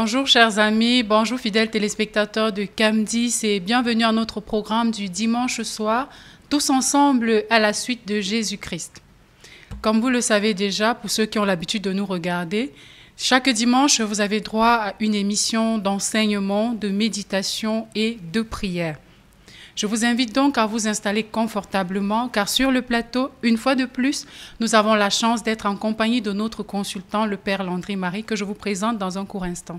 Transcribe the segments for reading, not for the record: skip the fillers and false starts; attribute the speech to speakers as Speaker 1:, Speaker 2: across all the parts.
Speaker 1: Bonjour chers amis, bonjour fidèles téléspectateurs de Camdis et bienvenue à notre programme du dimanche soir, tous ensemble à la suite de Jésus-Christ. Comme vous le savez déjà, pour ceux qui ont l'habitude de nous regarder, chaque dimanche vous avez droit à une émission d'enseignement, de méditation et de prière. Je vous invite donc à vous installer confortablement car sur le plateau, une fois de plus, nous avons la chance d'être en compagnie de notre consultant, le Père Landry Marie, que je vous présente dans un court instant.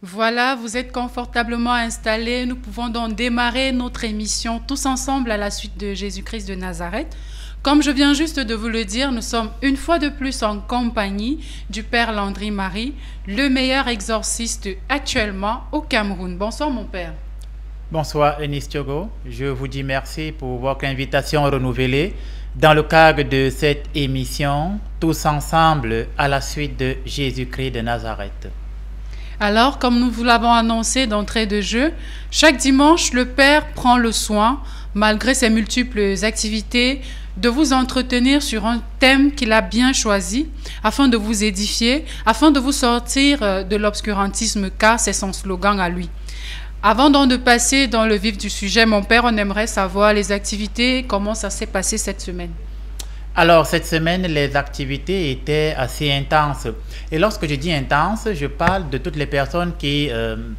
Speaker 1: Voilà, vous êtes confortablement installés. Nous pouvons donc démarrer notre émission tous ensemble à la suite de Jésus-Christ de Nazareth. Comme je viens juste de vous le dire, nous sommes une fois de plus en compagnie du Père Landry Marie, le meilleur exorciste actuellement au Cameroun. Bonsoir mon Père.
Speaker 2: Bonsoir Eunice Thiogo, je vous dis merci pour votre invitation renouvelée dans le cadre de cette émission tous ensemble à la suite de Jésus-Christ de Nazareth.
Speaker 1: Alors, comme nous vous l'avons annoncé d'entrée de jeu, chaque dimanche, le Père prend le soin, malgré ses multiples activités, de vous entretenir sur un thème qu'il a bien choisi, afin de vous édifier, afin de vous sortir de l'obscurantisme, car c'est son slogan à lui. Avant donc de passer dans le vif du sujet, mon Père, on aimerait savoir les activités, comment ça s'est passé cette semaine.
Speaker 2: Alors, cette semaine, les activités étaient assez intenses. Et lorsque je dis intense, je parle de toutes les personnes qui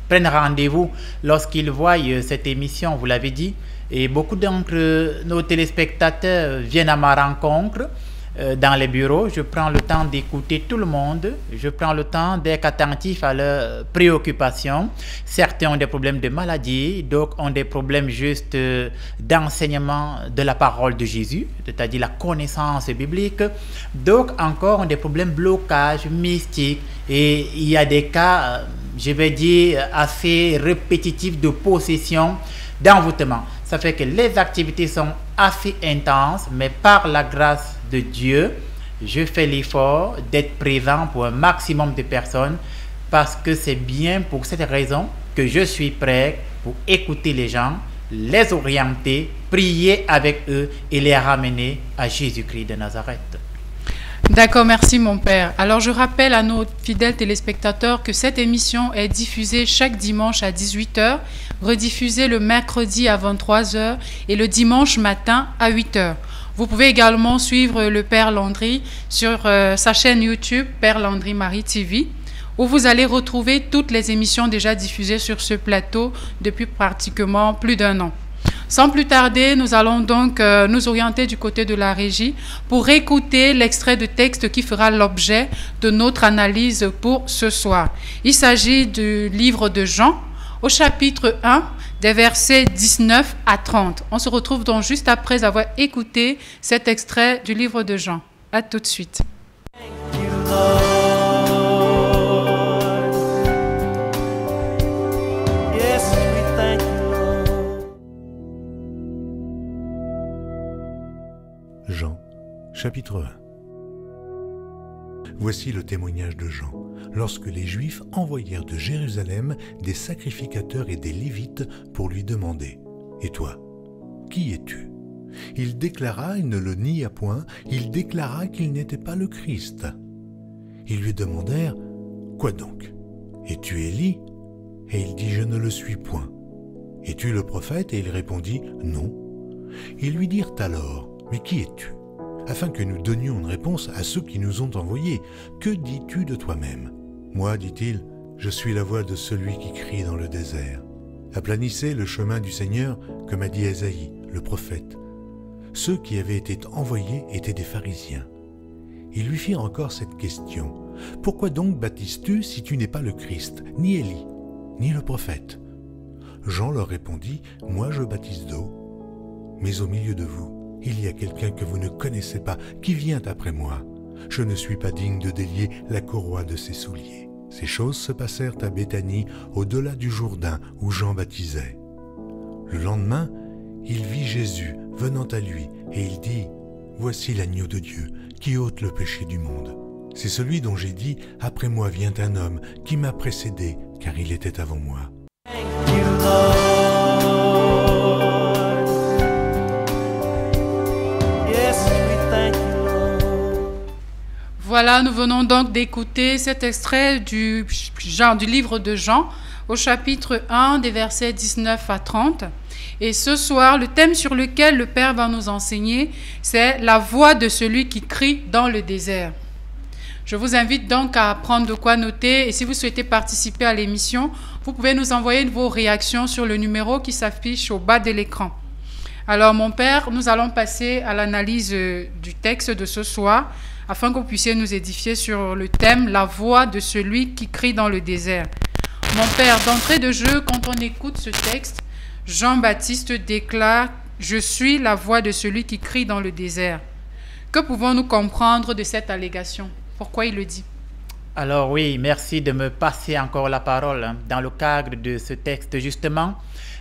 Speaker 2: prennent rendez-vous lorsqu'ils voient cette émission, vous l'avez dit. Et beaucoup d'entre nos téléspectateurs viennent à ma rencontre dans les bureaux. Je prends le temps d'écouter tout le monde. Je prends le temps d'être attentif à leurs préoccupations. Certains ont des problèmes de maladie, d'autres ont des problèmes juste d'enseignement de la parole de Jésus, c'est-à-dire la connaissance biblique. D'autres encore ont des problèmes de blocage mystique. Et il y a des cas, je vais dire, assez répétitifs de possession, d'envoûtement. Ça fait que les activités sont assez intenses, mais par la grâce de Dieu, je fais l'effort d'être présent pour un maximum de personnes parce que c'est bien pour cette raison que je suis prêt pour écouter les gens, les orienter, prier avec eux et les ramener à Jésus-Christ de Nazareth.
Speaker 1: D'accord, merci mon Père. Alors je rappelle à nos fidèles téléspectateurs que cette émission est diffusée chaque dimanche à 18h, rediffusée le mercredi à 23h et le dimanche matin à 8h. Vous pouvez également suivre le Père Landry sur sa chaîne YouTube, Père Landry Marie TV, où vous allez retrouver toutes les émissions déjà diffusées sur ce plateau depuis pratiquement plus d'un an. Sans plus tarder, nous allons donc nous orienter du côté de la régie pour écouter l'extrait de texte qui fera l'objet de notre analyse pour ce soir. Il s'agit du livre de Jean, au chapitre 1, des versets 19 à 30. On se retrouve donc juste après avoir écouté cet extrait du livre de Jean. À tout de suite.
Speaker 3: Jean, chapitre 1. Voici le témoignage de Jean, lorsque les Juifs envoyèrent de Jérusalem des sacrificateurs et des Lévites pour lui demander « Et toi, qui es-tu » Il déclara, il ne le nia point, il déclara qu'il n'était pas le Christ. Ils lui demandèrent « Quoi donc? Es-tu Élie » Et il dit « Je ne le suis point. » « Es-tu le prophète » Et il répondit « Non. » Ils lui dirent alors « Mais qui es-tu » afin que nous donnions une réponse à ceux qui nous ont envoyés. « Que dis-tu de toi-même » Moi, dit-il, je suis la voix de celui qui crie dans le désert. Aplanissez le chemin du Seigneur, comme a dit Ésaïe, le prophète. Ceux qui avaient été envoyés étaient des pharisiens. Ils lui firent encore cette question. « Pourquoi donc baptises-tu si tu n'es pas le Christ, ni Élie, ni le prophète ?» Jean leur répondit, « Moi je baptise d'eau, mais au milieu de vous, il y a quelqu'un que vous ne connaissez pas, qui vient après moi. Je ne suis pas digne de délier la courroie de ses souliers. » Ces choses se passèrent à Béthanie, au-delà du Jourdain, où Jean baptisait. Le lendemain, il vit Jésus venant à lui, et il dit, « Voici l'agneau de Dieu, qui ôte le péché du monde. C'est celui dont j'ai dit, « Après moi vient un homme qui m'a précédé, car il était avant moi. »
Speaker 1: Voilà, nous venons donc d'écouter cet extrait du livre de Jean au chapitre 1 des versets 19 à 30. Et ce soir, le thème sur lequel le Père va nous enseigner, c'est la voix de celui qui crie dans le désert. Je vous invite donc à prendre de quoi noter et si vous souhaitez participer à l'émission, vous pouvez nous envoyer vos réactions sur le numéro qui s'affiche au bas de l'écran. Alors mon Père, nous allons passer à l'analyse du texte de ce soir afin que vous puissiez nous édifier sur le thème « La voix de celui qui crie dans le désert ». Mon Père, d'entrée de jeu, quand on écoute ce texte, Jean-Baptiste déclare « Je suis la voix de celui qui crie dans le désert ». Que pouvons-nous comprendre de cette allégation? Pourquoi il le dit?
Speaker 2: Alors oui, merci de me passer encore la parole dans le cadre de ce texte justement.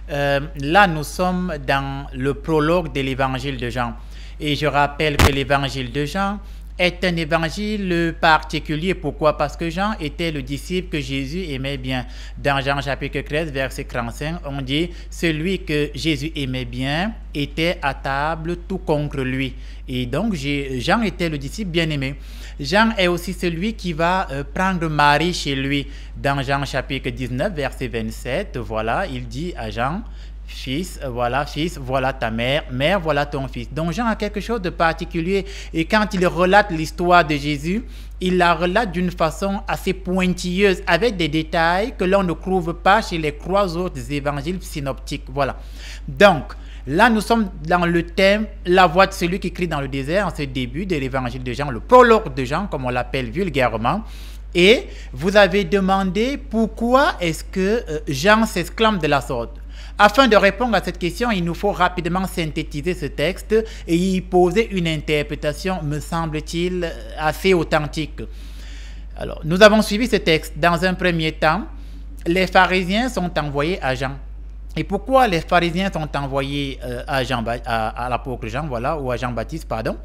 Speaker 2: Là, nous sommes dans le prologue de l'évangile de Jean. Et je rappelle que l'évangile de Jean est un évangile particulier. Pourquoi? Parce que Jean était le disciple que Jésus aimait bien. Dans Jean chapitre 13, verset 45, on dit « Celui que Jésus aimait bien était à table tout contre lui ». Et donc, Jean était le disciple bien-aimé. Jean est aussi celui qui va prendre Marie chez lui. Dans Jean chapitre 19, verset 27, voilà, il dit à Jean « Fils, voilà ta mère, mère, voilà ton fils. » Donc Jean a quelque chose de particulier et quand il relate l'histoire de Jésus, il la relate d'une façon assez pointilleuse avec des détails que l'on ne trouve pas chez les 3 autres évangiles synoptiques. Voilà. Donc, là, nous sommes dans le thème « La voix de celui qui crie dans le désert » en ce début de l'évangile de Jean, le prologue de Jean, comme on l'appelle vulgairement. Et vous avez demandé pourquoi est-ce que Jean s'exclame de la sorte. Afin de répondre à cette question, il nous faut rapidement synthétiser ce texte et y poser une interprétation, me semble-t-il, assez authentique. Alors, nous avons suivi ce texte. Dans un premier temps, les pharisiens sont envoyés à Jean. Et pourquoi les pharisiens sont envoyés à l'apôtre Jean, voilà, ou à Jean-Baptiste, pardon.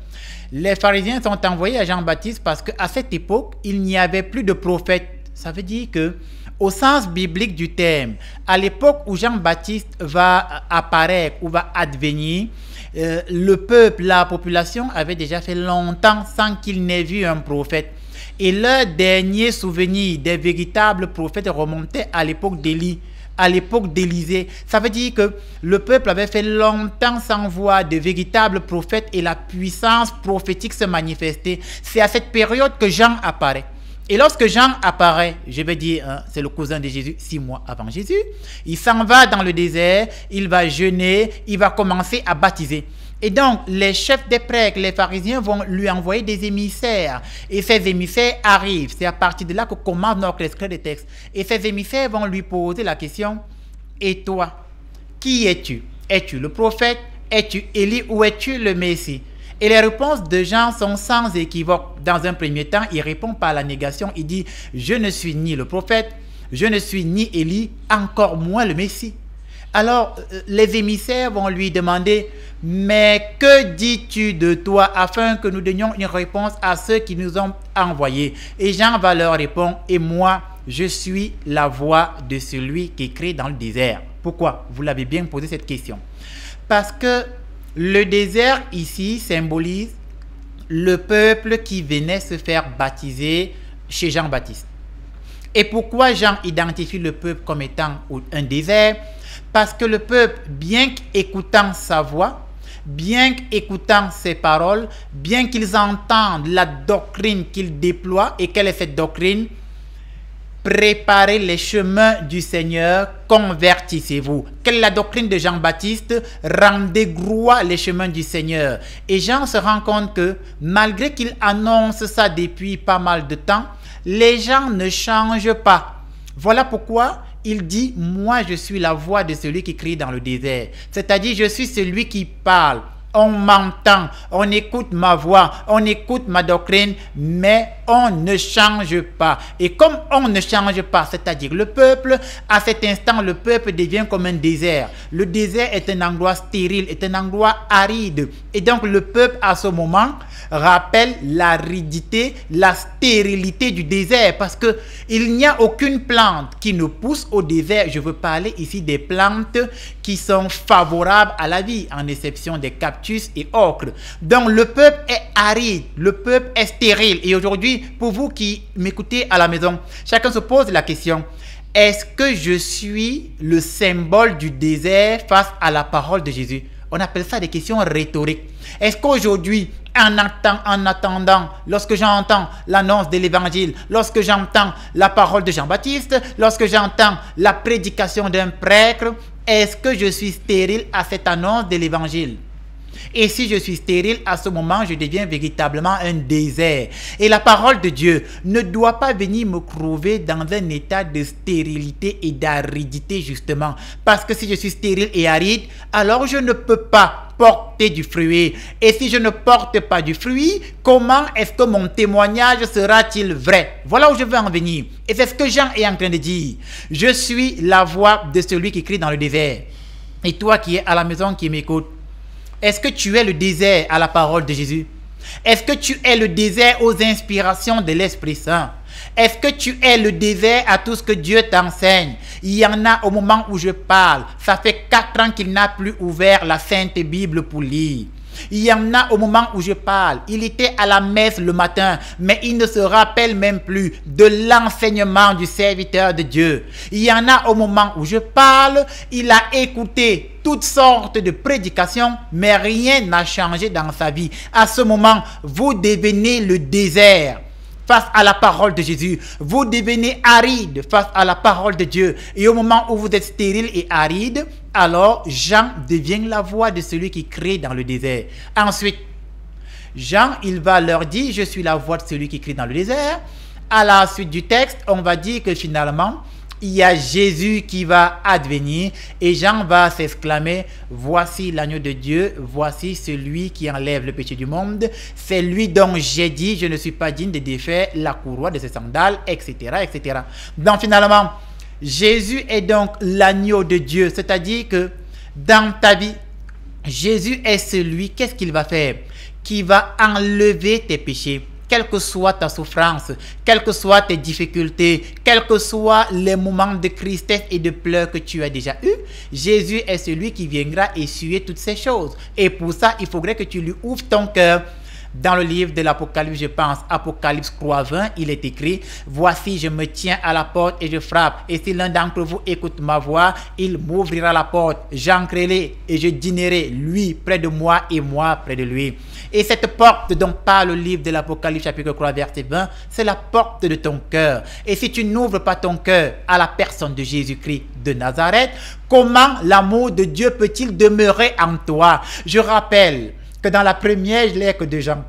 Speaker 2: Les pharisiens sont envoyés à Jean-Baptiste parce qu'à cette époque, il n'y avait plus de prophètes. Ça veut dire que, au sens biblique du terme, à l'époque où Jean-Baptiste va apparaître ou va advenir, le peuple, la population avait déjà fait longtemps sans qu'il n'ait vu un prophète. Et leur dernier souvenir des véritables prophètes remontait à l'époque d'Élie, à l'époque d'Élisée. Ça veut dire que le peuple avait fait longtemps sans voir de véritables prophètes et la puissance prophétique se manifestait. C'est à cette période que Jean apparaît. Et lorsque Jean apparaît, je vais dire, c'est le cousin de Jésus, 6 mois avant Jésus, il s'en va dans le désert, il va jeûner, il va commencer à baptiser. Et donc, les chefs des prêtres, les pharisiens vont lui envoyer des émissaires. Et ces émissaires arrivent. C'est à partir de là que commence notre extrait de texte. Et ces émissaires vont lui poser la question, et toi, qui es-tu? Es-tu le prophète? Es-tu Élie ou es-tu le Messie? Et les réponses de Jean sont sans équivoque. Dans un premier temps, il répond par la négation. Il dit, je ne suis ni le prophète, je ne suis ni Élie, encore moins le Messie. Alors, les émissaires vont lui demander, mais que dis-tu de toi afin que nous donnions une réponse à ceux qui nous ont envoyés? Et Jean va leur répondre, et moi, je suis la voix de celui qui crie dans le désert. Pourquoi? Vous l'avez bien posé cette question. Parce que le désert ici symbolise le peuple qui venait se faire baptiser chez Jean-Baptiste. Et pourquoi Jean identifie le peuple comme étant un désert? Parce que le peuple, bien qu'écoutant sa voix, bien qu'écoutant ses paroles, bien qu'ils entendent la doctrine qu'il déploie, et quelle est cette doctrine? Préparez les chemins du Seigneur, convertissez-vous. Quelle est la doctrine de Jean-Baptiste? Rendez droit les chemins du Seigneur. Et Jean se rend compte que malgré qu'il annonce ça depuis pas mal de temps, les gens ne changent pas. Voilà pourquoi il dit, moi je suis la voix de celui qui crie dans le désert. C'est-à-dire, je suis celui qui parle. On m'entend, on écoute ma voix, on écoute ma doctrine, mais on ne change pas. Et comme on ne change pas, c'est-à-dire le peuple, à cet instant, le peuple devient comme un désert. Le désert est un endroit stérile, est un endroit aride. Et donc le peuple, à ce moment, rappelle l'aridité, la stérilité du désert, parce qu'il n'y a aucune plante qui ne pousse au désert. Je veux parler ici des plantes qui sont favorables à la vie, en exception des captures cactus et ocre. Donc le peuple est aride, le peuple est stérile. Et aujourd'hui, pour vous qui m'écoutez à la maison, chacun se pose la question, est-ce que je suis le symbole du désert face à la parole de Jésus? On appelle ça des questions rhétoriques. Est-ce qu'aujourd'hui, en attendant, lorsque j'entends l'annonce de l'évangile, lorsque j'entends la parole de Jean-Baptiste, lorsque j'entends la prédication d'un prêtre, est-ce que je suis stérile à cette annonce de l'évangile? Et si je suis stérile, à ce moment, je deviens véritablement un désert. Et la parole de Dieu ne doit pas venir me trouver dans un état de stérilité et d'aridité, justement. Parce que si je suis stérile et aride, alors je ne peux pas porter du fruit. Et si je ne porte pas du fruit, comment est-ce que mon témoignage sera-t-il vrai? Voilà où je veux en venir. Et c'est ce que Jean est en train de dire. Je suis la voix de celui qui crie dans le désert. Et toi qui es à la maison, qui m'écoute, est-ce que tu es le désert à la parole de Jésus? Est-ce que tu es le désert aux inspirations de l'Esprit Saint? Est-ce que tu es le désert à tout ce que Dieu t'enseigne? Il y en a au moment où je parle. Ça fait 4 ans qu'il n'a plus ouvert la Sainte Bible pour lire. Il y en a au moment où je parle. Il était à la messe le matin, mais il ne se rappelle même plus de l'enseignement du serviteur de Dieu. Il y en a au moment où je parle, il a écouté toutes sortes de prédications, mais rien n'a changé dans sa vie. À ce moment, vous devenez le désert face à la parole de Jésus. Vous devenez aride face à la parole de Dieu. Et au moment où vous êtes stérile et aride, alors Jean devient la voix de celui qui crie dans le désert. Ensuite, Jean, il va leur dire, je suis la voix de celui qui crie dans le désert. À la suite du texte, on va dire que finalement, il y a Jésus qui va advenir et Jean va s'exclamer, voici l'agneau de Dieu, voici celui qui enlève le péché du monde, c'est lui dont j'ai dit, je ne suis pas digne de défaire la courroie de ses sandales, etc., etc. Donc finalement, Jésus est donc l'agneau de Dieu, c'est-à-dire que dans ta vie, Jésus est celui, qu'est-ce qu'il va faire? Qui va enlever tes péchés. Quelle que soit ta souffrance, quelles que soient tes difficultés, quels que soient les moments de tristesse et de pleurs que tu as déjà eus, Jésus est celui qui viendra essuyer toutes ces choses. Et pour ça, il faudrait que tu lui ouvres ton cœur. Dans le livre de l'Apocalypse, je pense, Apocalypse 3:20, il est écrit, « Voici, je me tiens à la porte et je frappe. Et si l'un d'entre vous écoute ma voix, il m'ouvrira la porte. J'entrerai et je dînerai, lui près de moi et moi près de lui. » Et cette porte dont parle le livre de l'Apocalypse chapitre 3 verset 20, c'est la porte de ton cœur. Et si tu n'ouvres pas ton cœur à la personne de Jésus-Christ de Nazareth, comment l'amour de Dieu peut-il demeurer en toi? Je rappelle que dans la première lettre de Jean,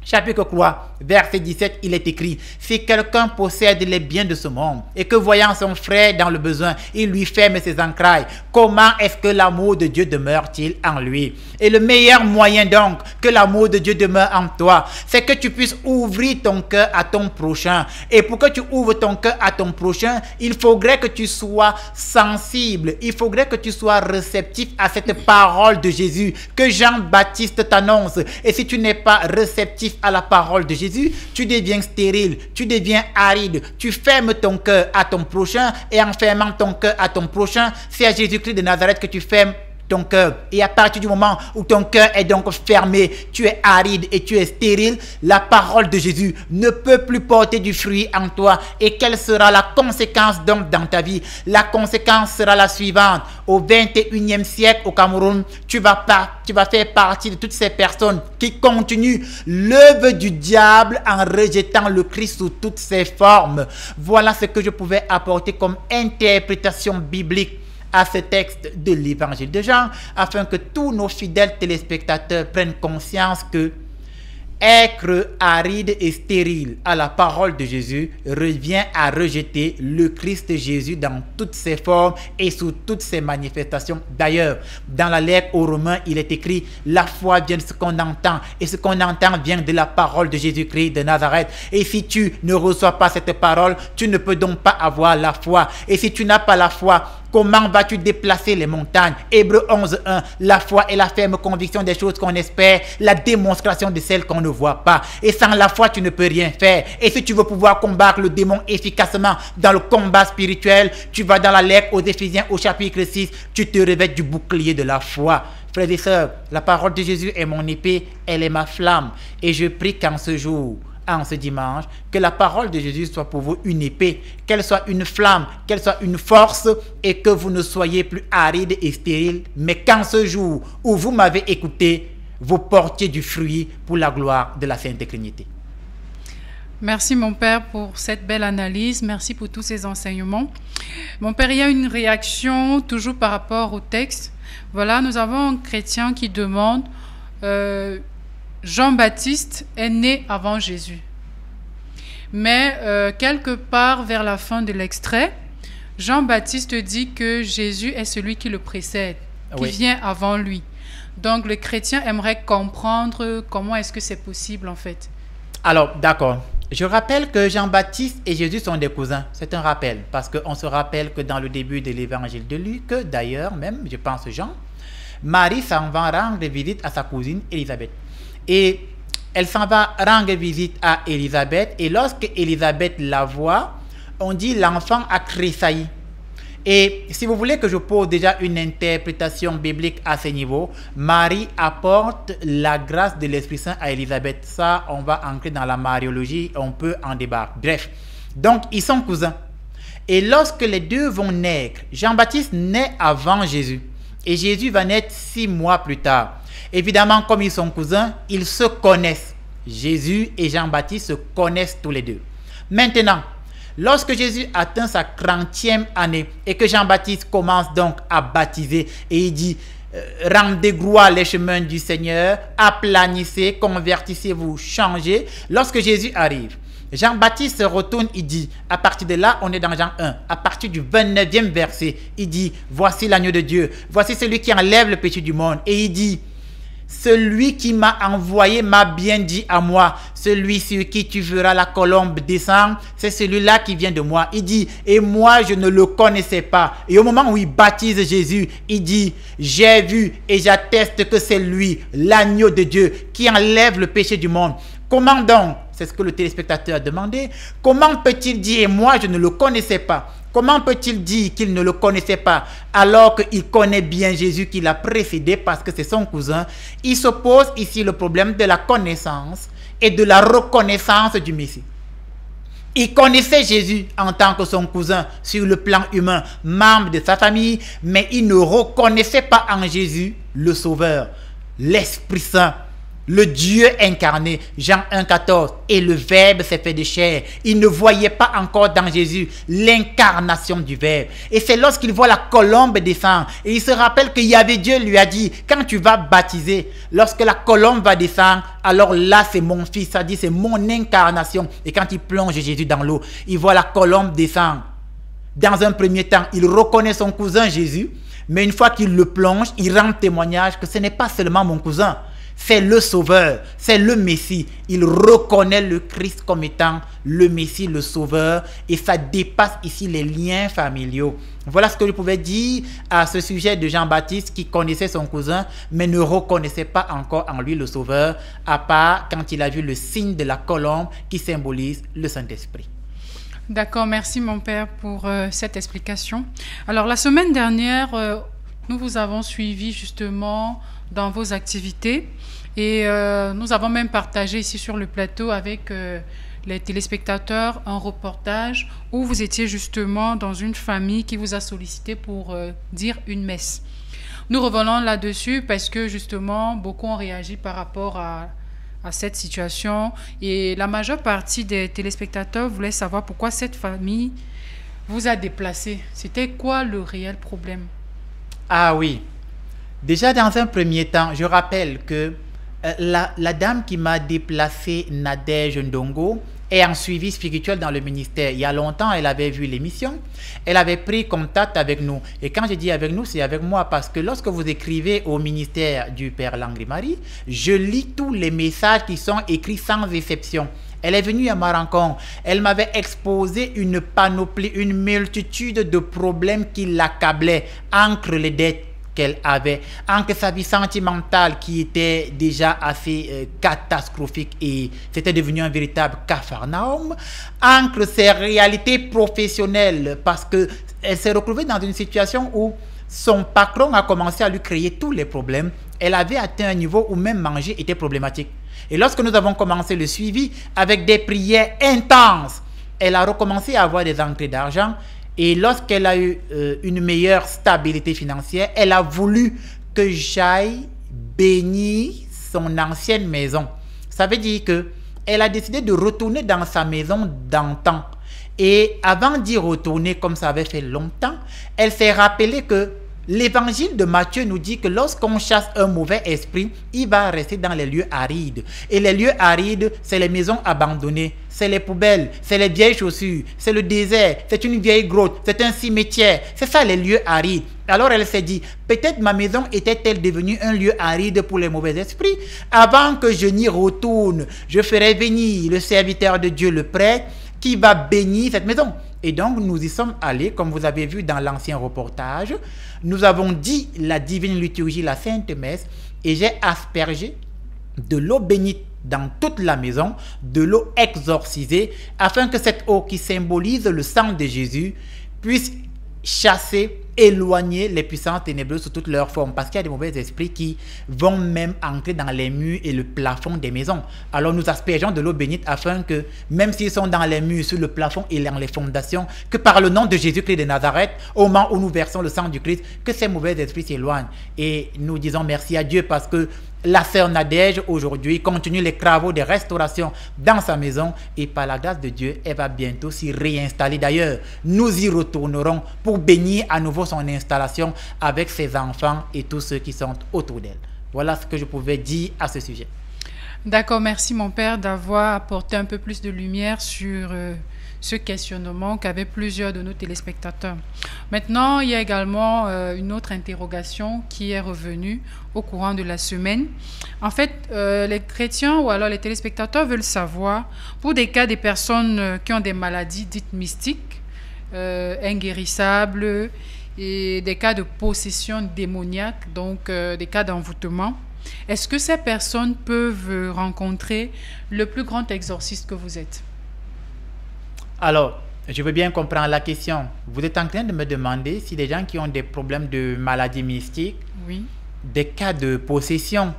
Speaker 2: chapitre 3, verset 17, il est écrit, « Si quelqu'un possède les biens de ce monde et que voyant son frère dans le besoin, il lui ferme ses entrailles, comment est-ce que l'amour de Dieu demeure-t-il en lui ?» Et le meilleur moyen donc que l'amour de Dieu demeure en toi, c'est que tu puisses ouvrir ton cœur à ton prochain. Et pour que tu ouvres ton cœur à ton prochain, il faudrait que tu sois sensible, il faudrait que tu sois réceptif à cette parole de Jésus que Jean-Baptiste t'annonce. Et si tu n'es pas réceptif à la parole de Jésus, tu deviens stérile, tu deviens aride, tu fermes ton cœur à ton prochain et en fermant ton cœur à ton prochain, c'est à Jésus-Christ de Nazareth que tu fermes ton cœur. Et à partir du moment où ton cœur est donc fermé, tu es aride et tu es stérile, la parole de Jésus ne peut plus porter du fruit en toi. Et quelle sera la conséquence donc dans ta vie? La conséquence sera la suivante. Au 21e siècle au Cameroun, tu vas faire partie de toutes ces personnes qui continuent l'œuvre du diable en rejetant le Christ sous toutes ses formes. Voilà ce que je pouvais apporter comme interprétation biblique à ce texte de l'évangile de Jean, afin que tous nos fidèles téléspectateurs prennent conscience que être aride et stérile à la parole de Jésus revient à rejeter le Christ Jésus dans toutes ses formes et sous toutes ses manifestations. D'ailleurs, dans la lettre aux Romains, il est écrit « La foi vient de ce qu'on entend et ce qu'on entend vient de la parole de Jésus-Christ de Nazareth. » Et si tu ne reçois pas cette parole, tu ne peux donc pas avoir la foi. Et si tu n'as pas la foi, comment vas-tu déplacer les montagnes? Hébreux 11:1, la foi est la ferme conviction des choses qu'on espère, la démonstration de celles qu'on ne voit pas. Et sans la foi, tu ne peux rien faire. Et si tu veux pouvoir combattre le démon efficacement dans le combat spirituel, tu vas dans la lettre aux Éphésiens au chapitre 6, tu te revêts du bouclier de la foi. Frères et sœurs, la parole de Jésus est mon épée, elle est ma flamme. Et je prie qu'en ce jour, en ce dimanche, que la parole de Jésus soit pour vous une épée, qu'elle soit une flamme, qu'elle soit une force, et que vous ne soyez plus aride et stérile, mais qu'en ce jour où vous m'avez écouté, vous portiez du fruit pour la gloire de la Sainte Trinité.
Speaker 1: Merci mon Père pour cette belle analyse, merci pour tous ces enseignements. Mon Père, il y a une réaction toujours par rapport au texte. Voilà, nous avons un chrétien qui demande Jean-Baptiste est né avant Jésus. Mais quelque part vers la fin de l'extrait, Jean-Baptiste dit que Jésus est celui qui le précède, qui vient avant lui. Donc le chrétien aimerait comprendre comment est-ce que c'est possible en fait.
Speaker 2: Alors, d'accord. Je rappelle que Jean-Baptiste et Jésus sont des cousins. C'est un rappel, parce qu'on se rappelle que dans le début de l'évangile de Luc, d'ailleurs même, je pense Jean, Marie s'en va rendre visite à sa cousine Élisabeth. Et elle s'en va rendre visite à Élisabeth, et lorsque Élisabeth la voit, on dit l'enfant a tressailli. Et si vous voulez que je pose déjà une interprétation biblique à ce niveau, Marie apporte la grâce de l'Esprit Saint à Élisabeth. Ça, on va entrer dans la mariologie, on peut en débattre. Bref, donc ils sont cousins. Et lorsque les deux vont naître, Jean-Baptiste naît avant Jésus. Et Jésus va naître 6 mois plus tard. Évidemment, comme ils sont cousins, ils se connaissent. Jésus et Jean-Baptiste se connaissent tous les deux. Maintenant, lorsque Jésus atteint sa 30e année et que Jean-Baptiste commence donc à baptiser et il dit « Rendez gloire les chemins du Seigneur, aplanissez, convertissez-vous, changez ». Lorsque Jésus arrive, Jean-Baptiste se retourne, il dit, à partir de là, on est dans Jean 1, à partir du 29e verset, il dit « Voici l'agneau de Dieu, voici celui qui enlève le péché du monde ». Et il dit « Celui qui m'a envoyé m'a bien dit à moi, celui sur qui tu verras la colombe descendre, c'est celui-là qui vient de moi. » Il dit, et moi je ne le connaissais pas. Et au moment où il baptise Jésus, il dit, j'ai vu et j'atteste que c'est lui, l'agneau de Dieu, qui enlève le péché du monde. Comment donc, c'est ce que le téléspectateur a demandé, comment peut-il dire, et moi je ne le connaissais pas? Comment peut-il dire qu'il ne le connaissait pas alors qu'il connaît bien Jésus qui l'a précédé parce que c'est son cousin? Il se pose ici le problème de la connaissance et de la reconnaissance du Messie. Il connaissait Jésus en tant que son cousin sur le plan humain, membre de sa famille, mais il ne reconnaissait pas en Jésus le Sauveur, l'Esprit Saint, le Dieu incarné. Jean 1,14. Et le Verbe s'est fait de chair. Il ne voyait pas encore dans Jésus l'incarnation du Verbe. Et c'est lorsqu'il voit la colombe descendre. Et il se rappelle que Yahvé Dieu lui a dit, quand tu vas baptiser, lorsque la colombe va descendre, alors là c'est mon fils. Ça dit c'est mon incarnation. Et quand il plonge Jésus dans l'eau, il voit la colombe descendre. Dans un premier temps, il reconnaît son cousin Jésus. Mais une fois qu'il le plonge, il rend témoignage que ce n'est pas seulement mon cousin. C'est le Sauveur, c'est le Messie. Il reconnaît le Christ comme étant le Messie, le Sauveur. Et ça dépasse ici les liens familiaux. Voilà ce que je pouvais dire à ce sujet de Jean-Baptiste qui connaissait son cousin, mais ne reconnaissait pas encore en lui le Sauveur, à part quand il a vu le signe de la colombe qui symbolise le Saint-Esprit.
Speaker 1: D'accord, merci mon Père pour cette explication. Alors la semaine dernière, nous vous avons suivi justement dans vos activités et nous avons même partagé ici sur le plateau avec les téléspectateurs un reportage où vous étiez justement dans une famille qui vous a sollicité pour dire une messe. Nous revenons là-dessus parce que justement beaucoup ont réagi par rapport à cette situation et la majeure partie des téléspectateurs voulaient savoir pourquoi cette famille vous a déplacé. C'était quoi le réel problème?
Speaker 2: Ah oui. Déjà, dans un premier temps, je rappelle que la dame qui m'a déplacé, Nadège Ndongo, est en suivi spirituel dans le ministère. Il y a longtemps, elle avait vu l'émission. Elle avait pris contact avec nous. Et quand je dis avec nous, c'est avec moi. Parce que lorsque vous écrivez au ministère du Père Langry-Marie, je lis tous les messages qui sont écrits sans exception. Elle est venue à ma rencontre. Elle m'avait exposé une panoplie, une multitude de problèmes qui l'accablaient entre les dettes qu'elle avait, entre sa vie sentimentale qui était déjà assez catastrophique et c'était devenu un véritable capharnaüm, entre ses réalités professionnelles parce qu'elle s'est retrouvée dans une situation où son patron a commencé à lui créer tous les problèmes. Elle avait atteint un niveau où même manger était problématique. Et lorsque nous avons commencé le suivi avec des prières intenses, elle a recommencé à avoir des entrées d'argent. Et lorsqu'elle a eu une meilleure stabilité financière, elle a voulu que j'aille bénir son ancienne maison. Ça veut dire que elle a décidé de retourner dans sa maison d'antan. Et avant d'y retourner, comme ça avait fait longtemps, elle s'est rappelée que l'évangile de Matthieu nous dit que lorsqu'on chasse un mauvais esprit, il va rester dans les lieux arides. Et les lieux arides, c'est les maisons abandonnées, c'est les poubelles, c'est les vieilles chaussures, c'est le désert, c'est une vieille grotte, c'est un cimetière. C'est ça les lieux arides. Alors elle s'est dit, peut-être ma maison était-elle devenue un lieu aride pour les mauvais esprits. Avant que je n'y retourne, je ferai venir le serviteur de Dieu, le prêtre, qui va bénir cette maison. Et donc, nous y sommes allés, comme vous avez vu dans l'ancien reportage. Nous avons dit la divine liturgie, la Sainte Messe, et j'ai aspergé de l'eau bénite dans toute la maison, de l'eau exorcisée, afin que cette eau qui symbolise le sang de Jésus puisse chasser, éloigner les puissances ténébreuses sous toutes leurs formes, parce qu'il y a des mauvais esprits qui vont même entrer dans les murs et le plafond des maisons. Alors nous aspergeons de l'eau bénite afin que, même s'ils sont dans les murs, sur le plafond et dans les fondations, que par le nom de Jésus-Christ de Nazareth, au moment où nous versons le sang du Christ, que ces mauvais esprits s'éloignent. Et nous disons merci à Dieu parce que la sœur Nadège, aujourd'hui, continue les travaux de restauration dans sa maison et par la grâce de Dieu, elle va bientôt s'y réinstaller. D'ailleurs, nous y retournerons pour bénir à nouveau son installation avec ses enfants et tous ceux qui sont autour d'elle. Voilà ce que je pouvais dire à ce sujet.
Speaker 1: D'accord, merci mon père d'avoir apporté un peu plus de lumière sur ce questionnement qu'avaient plusieurs de nos téléspectateurs. Maintenant, il y a également une autre interrogation qui est revenue au courant de la semaine. En fait, les chrétiens ou alors les téléspectateurs veulent savoir, pour des cas des personnes qui ont des maladies dites mystiques, inguérissables, et des cas de possession démoniaque, donc des cas d'envoûtement, est-ce que ces personnes peuvent rencontrer le plus grand exorciste que vous êtes?
Speaker 2: Alors, je veux bien comprendre la question. Vous êtes en train de me demander si des gens qui ont des problèmes de maladies mystiques,
Speaker 1: oui,
Speaker 2: des cas de possession,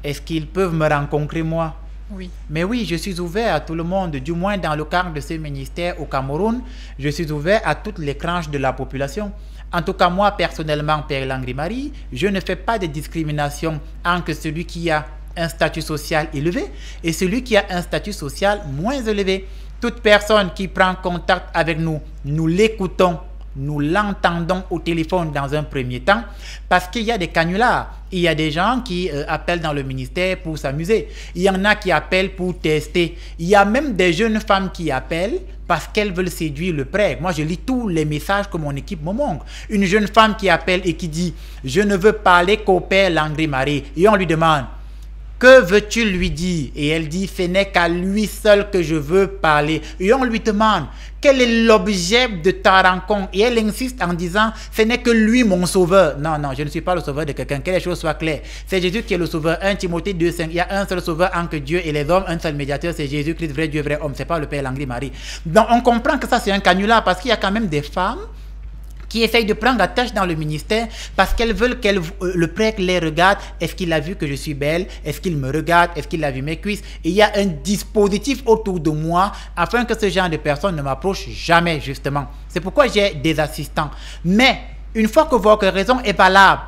Speaker 2: est-ce qu'ils peuvent me rencontrer moi?
Speaker 1: Oui.
Speaker 2: Mais oui, je suis ouvert à tout le monde, du moins dans le cadre de ce ministère au Cameroun, je suis ouvert à toutes les tranches de la population. En tout cas, moi, personnellement, Père Langry-Marie, je ne fais pas de discrimination entre celui qui a un statut social élevé et celui qui a un statut social moins élevé. Toute personne qui prend contact avec nous, nous l'écoutons, nous l'entendons au téléphone dans un premier temps, parce qu'il y a des canulars. Il y a des gens qui appellent dans le ministère pour s'amuser. Il y en a qui appellent pour tester. Il y a même des jeunes femmes qui appellent parce qu'elles veulent séduire le prêtre. Moi, je lis tous les messages que mon équipe me montre. Une jeune femme qui appelle et qui dit « Je ne veux parler qu'au Père Langry-Marie ». Et on lui demande « Que veux-tu lui dire ?» Et elle dit « Ce n'est qu'à lui seul que je veux parler ». Et on lui demande « Quel est l'objet de ta rencontre ?» Et elle insiste en disant « Ce n'est que lui mon sauveur ». Non, non, je ne suis pas le sauveur de quelqu'un. Que les choses soient claires. C'est Jésus qui est le sauveur. 1 Timothée 2,5. Il y a un seul sauveur entre Dieu et les hommes, un seul médiateur, c'est Jésus-Christ, vrai Dieu, vrai homme. Ce n'est pas le Père Langry-Marie. Donc on comprend que ça c'est un canular parce qu'il y a quand même des femmes qui essayent de prendre la tâche dans le ministère parce qu'elles veulent que le prêtre les regarde. Est-ce qu'il a vu que je suis belle? Est-ce qu'il me regarde? Est-ce qu'il a vu mes cuisses? Et il y a un dispositif autour de moi afin que ce genre de personnes ne m'approchent jamais, justement. C'est pourquoi j'ai des assistants. Mais une fois que votre raison est valable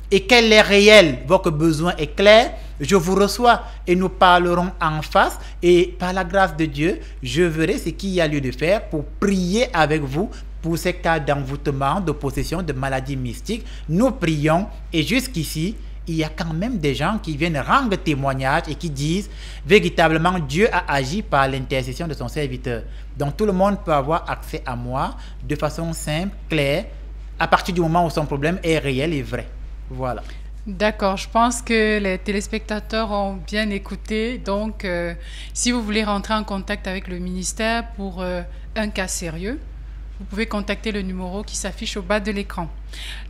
Speaker 2: et qu'elle est réelle, votre besoin est clair, je vous reçois et nous parlerons en face et par la grâce de Dieu, je verrai ce qu'il y a lieu de faire pour prier avec vous pour ces cas d'envoûtement, de possession, de maladies mystiques. Nous prions et jusqu'ici, il y a quand même des gens qui viennent rendre témoignage et qui disent véritablement Dieu a agi par l'intercession de son serviteur. Donc tout le monde peut avoir accès à moi de façon simple, claire, à partir du moment où son problème est réel et vrai. Voilà.
Speaker 1: D'accord, je pense que les téléspectateurs ont bien écouté. Donc, si vous voulez rentrer en contact avec le ministère pour un cas sérieux, vous pouvez contacter le numéro qui s'affiche au bas de l'écran.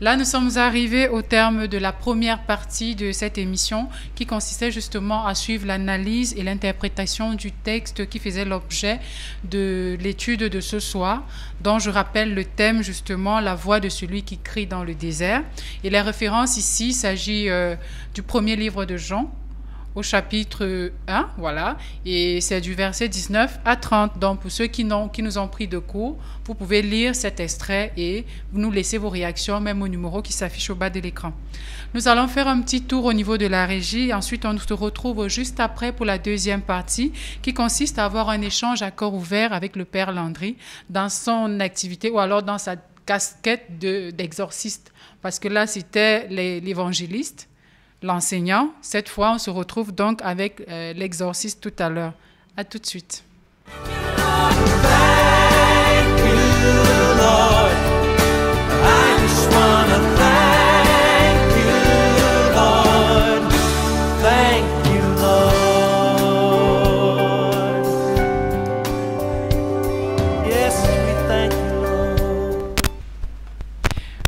Speaker 1: Là, nous sommes arrivés au terme de la première partie de cette émission qui consistait justement à suivre l'analyse et l'interprétation du texte qui faisait l'objet de l'étude de ce soir, dont je rappelle le thème justement, la voix de celui qui crie dans le désert. Et les références ici, il s'agit du premier livre de Jean, au chapitre 1, voilà, et c'est du verset 19 à 30. Donc, pour ceux qui nous ont pris de court, vous pouvez lire cet extrait et vous nous laissez vos réactions, même au numéro qui s'affiche au bas de l'écran. Nous allons faire un petit tour au niveau de la régie. Ensuite, on se retrouve juste après pour la deuxième partie, qui consiste à avoir un échange à cœur ouvert avec le Père Landry dans son activité ou alors dans sa casquette d'exorciste, parce que là, c'était l'évangéliste, l'enseignant. Cette fois, on se retrouve donc avec l'exorciste tout à l'heure. À tout de suite.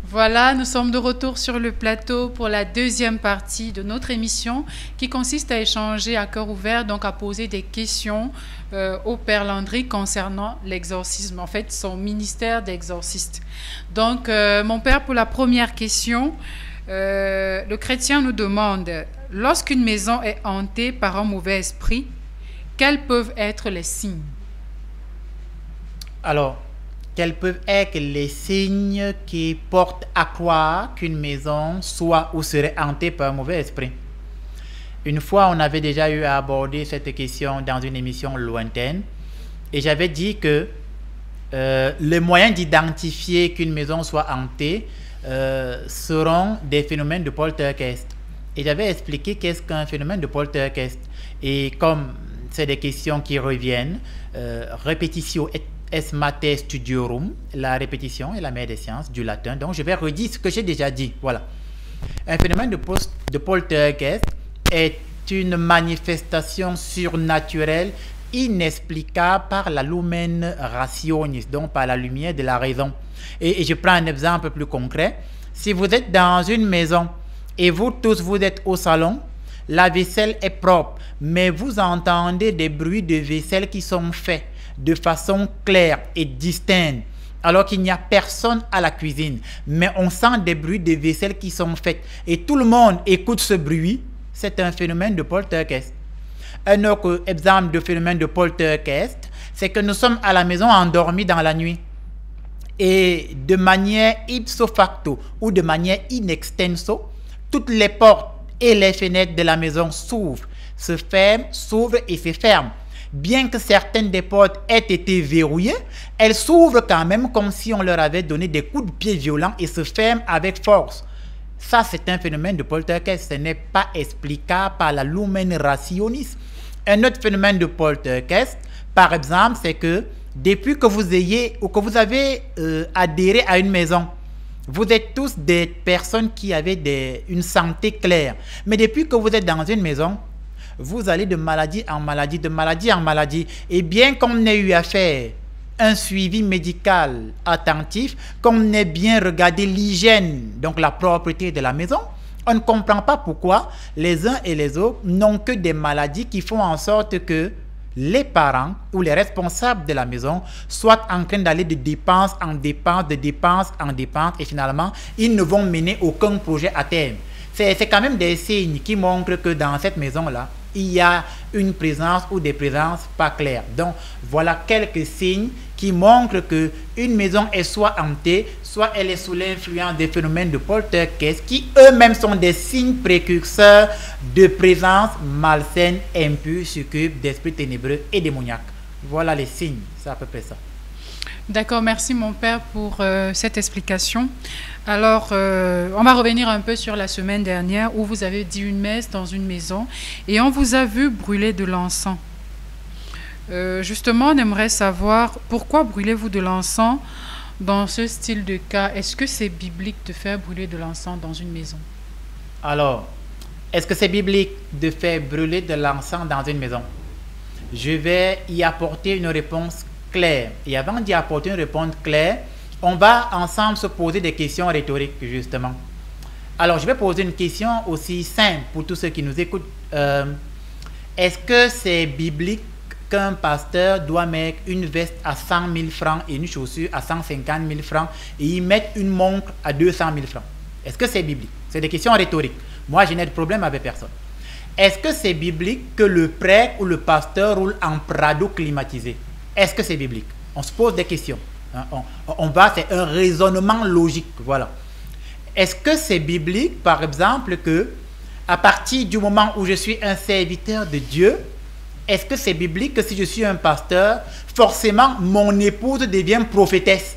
Speaker 1: Voilà, nous sommes de retour sur le plateau pour la deuxième partie de notre émission qui consiste à échanger à cœur ouvert, donc à poser des questions au Père Landry concernant l'exorcisme, en fait son ministère d'exorciste. Donc mon Père, pour la première question, le chrétien nous demande, lorsqu'une maison est hantée par un mauvais esprit, quels peuvent être les signes?
Speaker 2: Alors, quels peuvent être les signes qui portent à croire qu'une maison soit ou serait hantée par un mauvais esprit? Une fois, on avait déjà eu à aborder cette question dans une émission lointaine et j'avais dit que les moyens d'identifier qu'une maison soit hantée seront des phénomènes de poltergeist. Et j'avais expliqué qu'est-ce qu'un phénomène de poltergeist. Et comme c'est des questions qui reviennent, répétitio est mater studiorum, la répétition est la mère des sciences, du latin. Donc, je vais redire ce que j'ai déjà dit. Voilà. Un phénomène de poltergeist est une manifestation surnaturelle inexplicable par la lumen rationis, donc par la lumière de la raison. Et je prends un exemple plus concret. Si vous êtes dans une maison et vous tous, vous êtes au salon, la vaisselle est propre, mais vous entendez des bruits de vaisselle qui sont faits de façon claire et distincte, alors qu'il n'y a personne à la cuisine, mais on sent des bruits de vaisselle qui sont faits et tout le monde écoute ce bruit, c'est un phénomène de poltergeist. Un autre exemple de phénomène de poltergeist, c'est que nous sommes à la maison endormis dans la nuit et de manière ipso facto ou de manière in extenso, toutes les portes et les fenêtres de la maison s'ouvrent, se ferment, s'ouvrent et se ferment. Bien que certaines des portes aient été verrouillées, elles s'ouvrent quand même comme si on leur avait donné des coups de pied violents et se ferment avec force. Ça, c'est un phénomène de poltergeist. Ce n'est pas explicable par la lumen rationis. Un autre phénomène de poltergeist, par exemple, c'est que depuis que vous ayez ou que vous avez adhéré à une maison, vous êtes tous des personnes qui avaient une santé claire. Mais depuis que vous êtes dans une maison, vous allez de maladie en maladie, de maladie en maladie. Et bien qu'on ait eu à faire un suivi médical attentif, qu'on ait bien regardé l'hygiène, donc la propreté de la maison, on ne comprend pas pourquoi les uns et les autres n'ont que des maladies qui font en sorte que les parents ou les responsables de la maison soient en train d'aller de dépenses en dépenses, de dépenses en dépenses, et finalement, ils ne vont mener aucun projet à terme. C'est quand même des signes qui montrent que dans cette maison-là, il y a une présence ou des présences pas claires. Donc, voilà quelques signes qui montrent qu'une maison est soit hantée, soit elle est sous l'influence des phénomènes de poltergeist qui eux-mêmes sont des signes précurseurs de présence malsaine, impure, succube, d'esprits ténébreux et démoniaques. Voilà les signes, c'est à peu près ça.
Speaker 1: D'accord, merci mon Père pour cette explication. Alors, on va revenir un peu sur la semaine dernière où vous avez dit une messe dans une maison et on vous a vu brûler de l'encens. Justement, on aimerait savoir pourquoi brûlez-vous de l'encens dans ce style de cas. Est-ce que c'est biblique de faire brûler de l'encens dans une maison?
Speaker 2: Alors, est-ce que c'est biblique de faire brûler de l'encens dans une maison? Je vais y apporter une réponse claire. Et avant d'y apporter une réponse claire, on va ensemble se poser des questions rhétoriques, justement. Alors, je vais poser une question aussi simple pour tous ceux qui nous écoutent. Est-ce que c'est biblique qu'un pasteur doit mettre une veste à 100 000 francs et une chaussure à 150 000 francs et y mettre une montre à 200 000 francs? Est-ce que c'est biblique? C'est des questions rhétoriques. Moi, je n'ai de problème avec personne. Est-ce que c'est biblique que le prêtre ou le pasteur roule en Prado climatisé? Est-ce que c'est biblique? On se pose des questions. C'est un raisonnement logique. Voilà. Est-ce que c'est biblique, par exemple, que à partir du moment où je suis un serviteur de Dieu, est-ce que c'est biblique que si je suis un pasteur, forcément mon épouse devient prophétesse?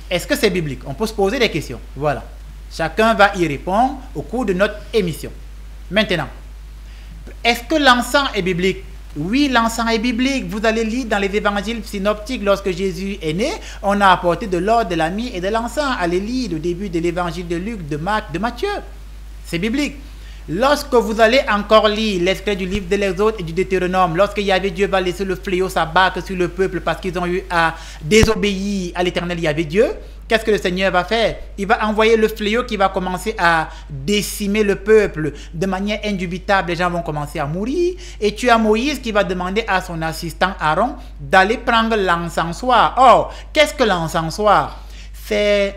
Speaker 2: Est-ce que c'est biblique? On peut se poser des questions. Voilà. Chacun va y répondre au cours de notre émission. Maintenant, est-ce que l'encens est biblique? Oui, l'encens est biblique. Vous allez lire dans les évangiles synoptiques, lorsque Jésus est né, on a apporté de l'or, de la myrrhe et de l'encens. Allez lire le début de l'évangile de Luc, de Marc, de Matthieu. C'est biblique. Lorsque vous allez encore lire l'extrait du livre de l'Exode et du Deutéronome, lorsque Dieu va laisser le fléau s'abattre sur le peuple parce qu'ils ont eu à désobéir à l'Éternel, Dieu, qu'est-ce que le Seigneur va faire? Il va envoyer le fléau qui va commencer à décimer le peuple de manière indubitable. Les gens vont commencer à mourir. Et tu as Moïse qui va demander à son assistant Aaron d'aller prendre l'encensoir. Or, qu'est-ce que l'encensoir? C'est,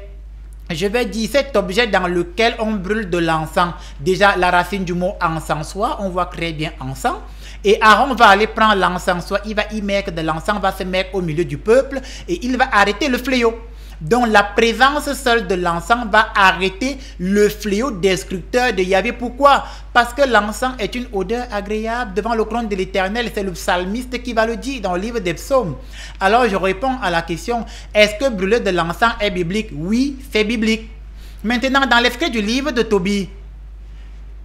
Speaker 2: je vais dire, cet objet dans lequel on brûle de l'encens. Déjà, la racine du mot encensoir, on voit très bien encens. Et Aaron va aller prendre l'encensoir, il va y mettre de l'encens, va se mettre au milieu du peuple et il va arrêter le fléau. Donc la présence seule de l'encens va arrêter le fléau destructeur de Yahvé. Pourquoi? Parce que l'encens est une odeur agréable devant le trône de l'Éternel. C'est le psalmiste qui va le dire dans le livre des psaumes. Alors je réponds à la question, est-ce que brûler de l'encens est biblique? Oui, c'est biblique. Maintenant, dans l'extrait du livre de Tobie,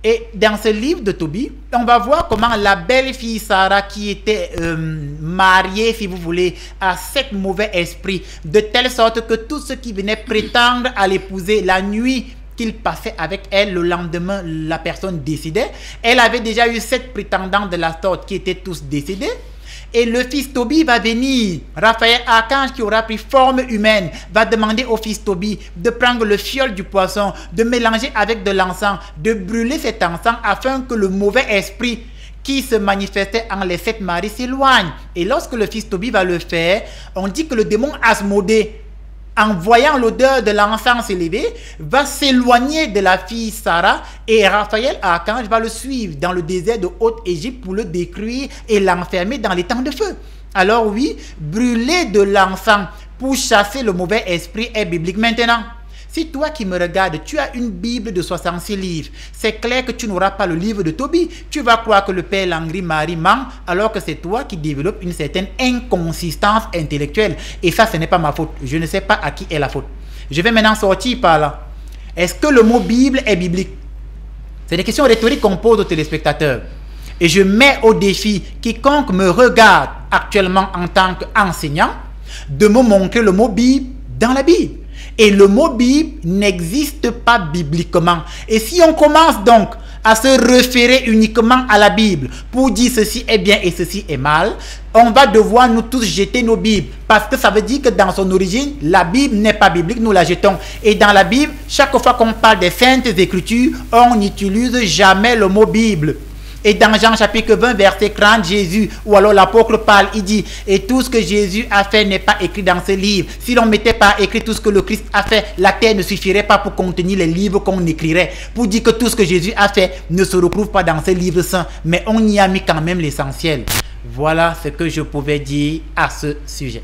Speaker 2: et dans ce livre de Tobie, on va voir comment la belle-fille Sarah, qui était mariée, si vous voulez, à sept mauvais esprits, de telle sorte que tous ceux qui venaient prétendre à l'épouser la nuit qu'il passait avec elle, le lendemain, la personne décédait. Elle avait déjà eu 7 prétendants de la sorte qui étaient tous décédés. Et le fils Tobie va venir. Raphaël, archange qui aura pris forme humaine, va demander au fils Tobie de prendre le fiole du poisson, de mélanger avec de l'encens, de brûler cet encens afin que le mauvais esprit qui se manifestait en les 7 maris s'éloigne. Et lorsque le fils Tobie va le faire, on dit que le démon Asmodée, en voyant l'odeur de l'encens s'élever, va s'éloigner de la fille Sarah et Raphaël, archange, va le suivre dans le désert de Haute-Égypte pour le détruire et l'enfermer dans les temps de feu. Alors oui, brûler de l'encens pour chasser le mauvais esprit est biblique. Maintenant, si toi qui me regardes, tu as une Bible de 66 livres, c'est clair que tu n'auras pas le livre de Tobie. Tu vas croire que le père Langry-Marie ment, alors que c'est toi qui développes une certaine inconsistance intellectuelle. Et ça, ce n'est pas ma faute. Je ne sais pas à qui est la faute. Je vais maintenant sortir par là. Est-ce que le mot Bible est biblique? C'est des questions rhétoriques qu'on pose aux téléspectateurs. Et je mets au défi quiconque me regarde actuellement en tant qu'enseignant de me montrer le mot Bible dans la Bible. Et le mot Bible n'existe pas bibliquement. Et si on commence donc à se référer uniquement à la Bible pour dire ceci est bien et ceci est mal, on va devoir nous tous jeter nos Bibles. Parce que ça veut dire que dans son origine, la Bible n'est pas biblique, nous la jetons. Et dans la Bible, chaque fois qu'on parle des Saintes Écritures, on n'utilise jamais le mot Bible. Et dans Jean chapitre 20, verset 30, Jésus, ou alors l'apôtre parle, il dit, et tout ce que Jésus a fait n'est pas écrit dans ce livre. Si l'on ne mettait pas écrit tout ce que le Christ a fait, la terre ne suffirait pas pour contenir les livres qu'on écrirait. Pour dire que tout ce que Jésus a fait ne se retrouve pas dans ce livre saint, mais on y a mis quand même l'essentiel. Voilà ce que je pouvais dire à ce sujet.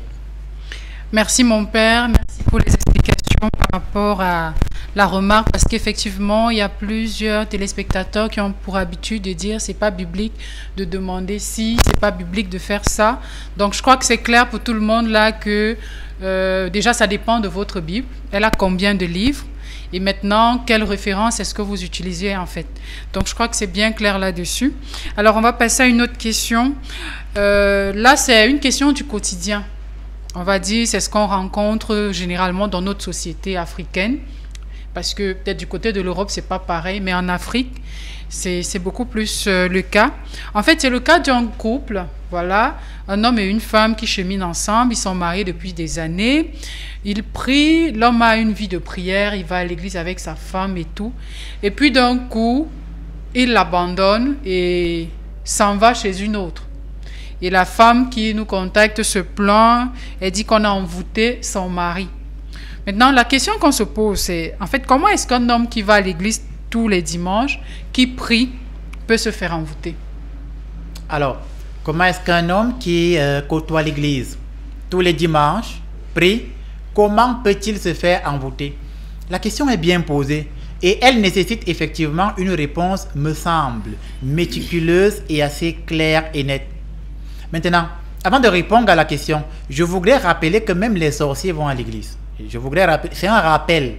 Speaker 1: Merci mon père, merci pour les explications par rapport à la remarque, parce qu'effectivement, il y a plusieurs téléspectateurs qui ont pour habitude de dire c'est pas biblique de demander si, c'est pas biblique de faire ça. Donc je crois que c'est clair pour tout le monde là que déjà ça dépend de votre Bible. Elle a combien de livres? Et maintenant, quelle référence est-ce que vous utilisez en fait? Donc je crois que c'est bien clair là-dessus. Alors on va passer à une autre question. Là c'est une question du quotidien. On va dire c'est ce qu'on rencontre généralement dans notre société africaine. parce que peut-être du côté de l'Europe, c'est pas pareil, mais en Afrique, c'est beaucoup plus le cas. En fait, c'est le cas d'un couple, voilà, un homme et une femme qui cheminent ensemble, ils sont mariés depuis des années, ils prient, l'homme a une vie de prière, il va à l'église avec sa femme et tout, et puis d'un coup, il l'abandonne et s'en va chez une autre. Et la femme qui nous contacte se plaint, elle dit qu'on a envoûté son mari. Maintenant, la question qu'on se pose, c'est, en fait, comment est-ce qu'un homme qui va à l'église tous les dimanches, qui prie, peut se faire envoûter?
Speaker 2: Alors, comment est-ce qu'un homme qui côtoie l'église tous les dimanches, prie, comment peut-il se faire envoûter? La question est bien posée et elle nécessite effectivement une réponse, me semble, méticuleuse et assez claire et nette. Maintenant, avant de répondre à la question, je voudrais rappeler que même les sorciers vont à l'église. C'est un rappel.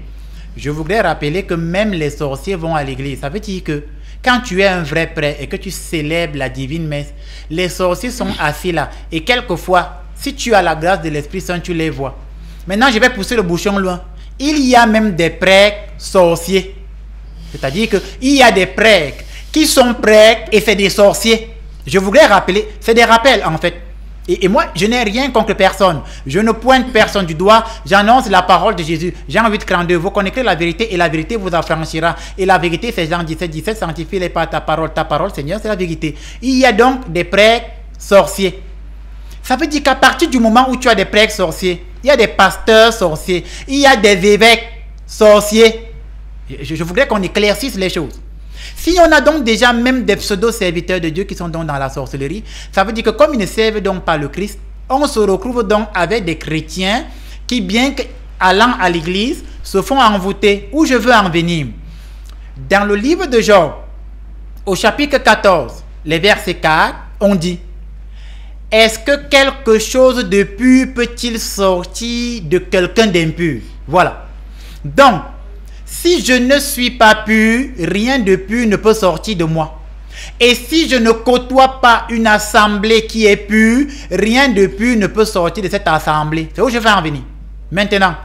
Speaker 2: Je voudrais rappeler que même les sorciers vont à l'église. Ça veut dire que quand tu es un vrai prêtre et que tu célèbres la divine messe, les sorciers sont assis là. Et quelquefois, si tu as la grâce de l'Esprit Saint, tu les vois. Maintenant, je vais pousser le bouchon loin. Il y a même des prêtres sorciers. C'est-à-dire qu'il y a des prêtres qui sont prêtres et c'est des sorciers. Je voudrais rappeler, c'est des rappels en fait. Et moi, je n'ai rien contre personne. Je ne pointe personne du doigt. J'annonce la parole de Jésus. Jean 8,42. Vous connaîtrez la vérité et la vérité vous affranchira. Et la vérité, c'est Jean 17,17. Sanctifie-les par ta parole. Ta parole, Seigneur, c'est la vérité. Il y a donc des prêtres sorciers. Ça veut dire qu'à partir du moment où tu as des prêtres sorciers, il y a des pasteurs sorciers, il y a des évêques sorciers. Je voudrais qu'on éclaircisse les choses. Si on a donc déjà même des pseudo-serviteurs de Dieu qui sont donc dans la sorcellerie, ça veut dire que comme ils ne servent donc pas le Christ, on se retrouve donc avec des chrétiens qui, bien qu'allant à l'église, se font envoûter. Où je veux en venir? Dans le livre de Job, au chapitre 14, les versets 4, on dit: est-ce que quelque chose de pur peut-il sortir de quelqu'un d'impur? Voilà. Donc, si je ne suis pas pur, rien de pur ne peut sortir de moi. Et si je ne côtoie pas une assemblée qui est pure, rien de pur ne peut sortir de cette assemblée. C'est où je vais en venir. Maintenant,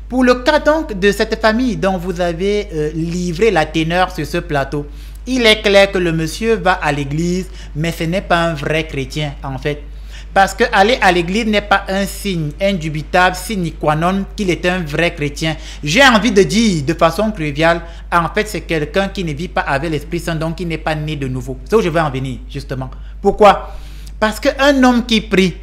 Speaker 2: pour le cas donc de cette famille dont vous avez livré la teneur sur ce plateau, il est clair que le monsieur va à l'église, mais ce n'est pas un vrai chrétien en fait. Parce que aller à l'église n'est pas un signe indubitable, signe qua non qu'il est un vrai chrétien. J'ai envie de dire de façon triviale, en fait c'est quelqu'un qui ne vit pas avec l'Esprit Saint, donc qui n'est pas né de nouveau. C'est où je vais en venir justement. Pourquoi? Parce qu'un homme qui prie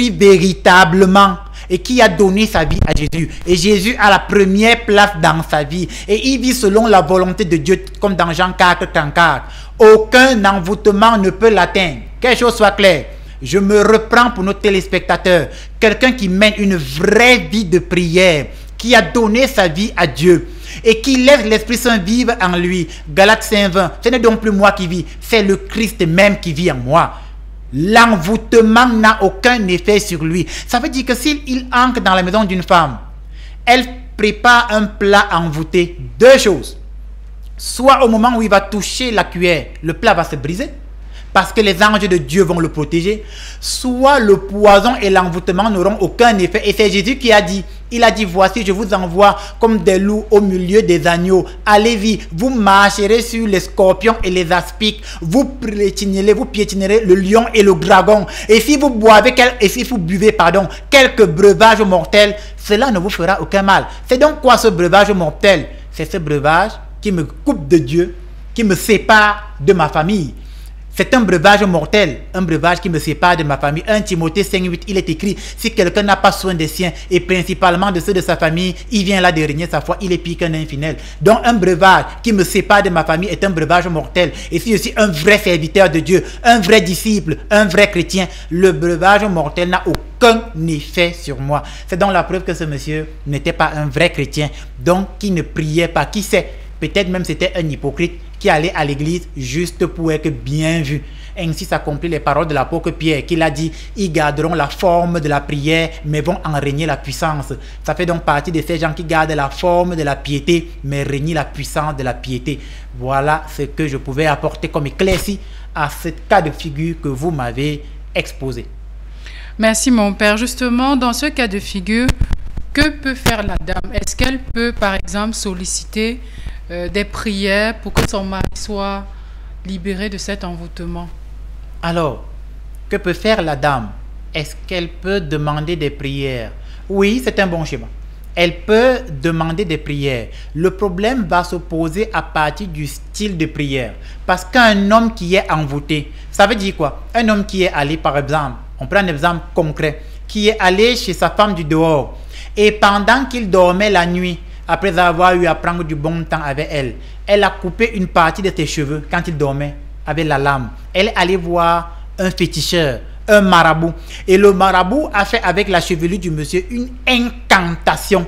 Speaker 2: véritablement et qui a donné sa vie à Jésus, et Jésus a la première place dans sa vie, et il vit selon la volonté de Dieu, comme dans Jean 4, 34, aucun envoûtement ne peut l'atteindre. Quelque chose soit clair. Je me reprends pour nos téléspectateurs. Quelqu'un qui mène une vraie vie de prière, qui a donné sa vie à Dieu et qui laisse l'Esprit Saint vivre en lui. Galates 5:20. Ce n'est donc plus moi qui vis, c'est le Christ même qui vit en moi. L'envoûtement n'a aucun effet sur lui. Ça veut dire que s'il entre dans la maison d'une femme, elle prépare un plat envoûté. Deux choses. Soit au moment où il va toucher la cuillère, le plat va se briser, parce que les anges de Dieu vont le protéger, soit le poison et l'envoûtement n'auront aucun effet. Et c'est Jésus qui a dit, il a dit, voici je vous envoie comme des loups au milieu des agneaux. Allez-y, vous marcherez sur les scorpions et les aspics, vous piétinerez le lion et le dragon. Et si vous buvez quelques breuvages mortels, cela ne vous fera aucun mal. C'est donc quoi ce breuvage mortel? C'est ce breuvage qui me coupe de Dieu, qui me sépare de ma famille. C'est un breuvage mortel, un breuvage qui me sépare de ma famille. 1 Timothée 5:8, il est écrit, si quelqu'un n'a pas soin des siens, et principalement de ceux de sa famille, il vient là de régner sa foi, il est pire qu'un infidèle. Donc un breuvage qui me sépare de ma famille est un breuvage mortel. Et si je suis un vrai serviteur de Dieu, un vrai disciple, un vrai chrétien, le breuvage mortel n'a aucun effet sur moi. C'est donc la preuve que ce monsieur n'était pas un vrai chrétien, donc qui ne priait pas, qui sait, peut-être même c'était un hypocrite, qui allait à l'église juste pour être bien vu. Ainsi s'accomplissent les paroles de l'apôtre Pierre, qui l'a dit, ils garderont la forme de la prière, mais vont en régner la puissance. Ça fait donc partie de ces gens qui gardent la forme de la piété, mais régnent la puissance de la piété. Voilà ce que je pouvais apporter comme éclaircie à ce cas de figure que vous m'avez exposé.
Speaker 1: Merci mon père. Justement, dans ce cas de figure, que peut faire la dame? Est-ce qu'elle peut, par exemple, solliciter des prières pour que son mari soit libéré de cet envoûtement?
Speaker 2: Alors, que peut faire la dame? Est-ce qu'elle peut demander des prières? Oui, c'est un bon schéma. Elle peut demander des prières. Le problème va se poser à partir du style de prière. Parce qu'un homme qui est envoûté, ça veut dire quoi? Un homme qui est allé, par exemple, on prend un exemple concret, qui est allé chez sa femme du dehors, et pendant qu'il dormait la nuit, après avoir eu à prendre du bon temps avec elle, elle a coupé une partie de ses cheveux quand il dormait avec la lame. Elle est allée voir un féticheur, un marabout. Et le marabout a fait avec la chevelure du monsieur une incantation.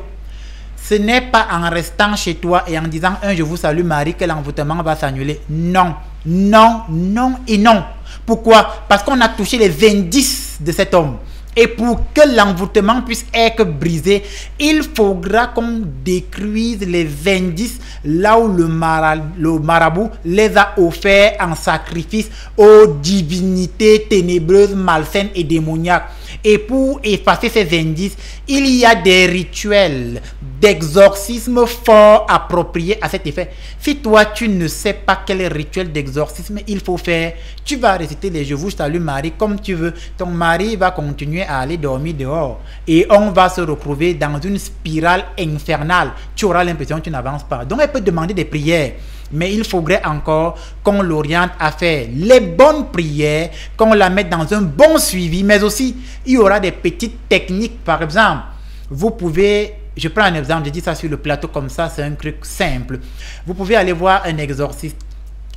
Speaker 2: Ce n'est pas en restant chez toi et en disant un je vous salue Marie que l'envoûtement va s'annuler. Non, non, non et non. Pourquoi? Parce qu'on a touché les indices de cet homme. Et pour que l'envoûtement puisse être brisé, il faudra qu'on détruise les indices là où le marabout les a offerts en sacrifice aux divinités ténébreuses, malsaines et démoniaques. Et pour effacer ces indices, il y a des rituels d'exorcisme fort appropriés à cet effet. Si toi, tu ne sais pas quel rituel d'exorcisme il faut faire, tu vas réciter les Je vous salue Marie comme tu veux. Ton mari va continuer à aller dormir dehors. Et on va se retrouver dans une spirale infernale. Tu auras l'impression que tu n'avances pas. Donc, elle peut demander des prières. Mais il faudrait encore qu'on l'oriente à faire les bonnes prières, qu'on la mette dans un bon suivi. Mais aussi, il y aura des petites techniques. Par exemple, vous pouvez... Je prends un exemple, je dis ça sur le plateau comme ça, c'est un truc simple. Vous pouvez aller voir un exorciste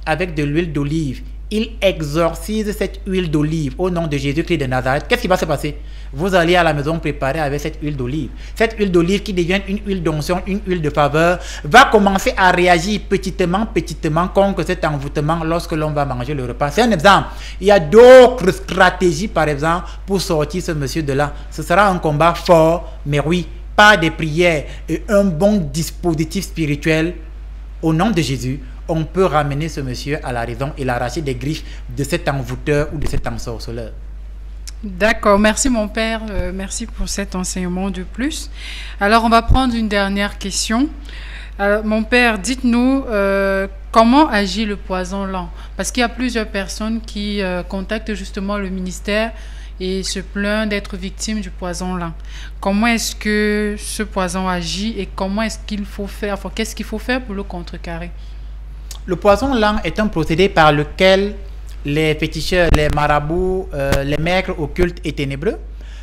Speaker 2: avec de l'huile d'olive. Il exorcise cette huile d'olive au nom de Jésus-Christ de Nazareth. Qu'est-ce qui va se passer? Vous allez à la maison préparer avec cette huile d'olive. Cette huile d'olive qui devient une huile d'onction, une huile de faveur, va commencer à réagir petitement contre cet envoûtement lorsque l'on va manger le repas. C'est un exemple. Il y a d'autres stratégies, par exemple, pour sortir ce monsieur de là. Ce sera un combat fort, mais oui, par des prières et un bon dispositif spirituel, au nom de Jésus, on peut ramener ce monsieur à la raison et l'arracher des griffes de cet envoûteur ou de cet ensorceleur.
Speaker 1: D'accord, merci mon père, merci pour cet enseignement de plus. Alors on va prendre une dernière question. Alors, mon père, dites-nous comment agit le poison lent? Parce qu'il y a plusieurs personnes qui contactent justement le ministère et se plaignent d'être victimes du poison lent. Comment est-ce que ce poison agit et comment est-ce qu'il faut faire, enfin, qu'est-ce qu'il faut faire pour le contrecarrer?
Speaker 2: Le poison lent est un procédé par lequel les féticheurs, les marabouts, les maîtres occultes et ténébreux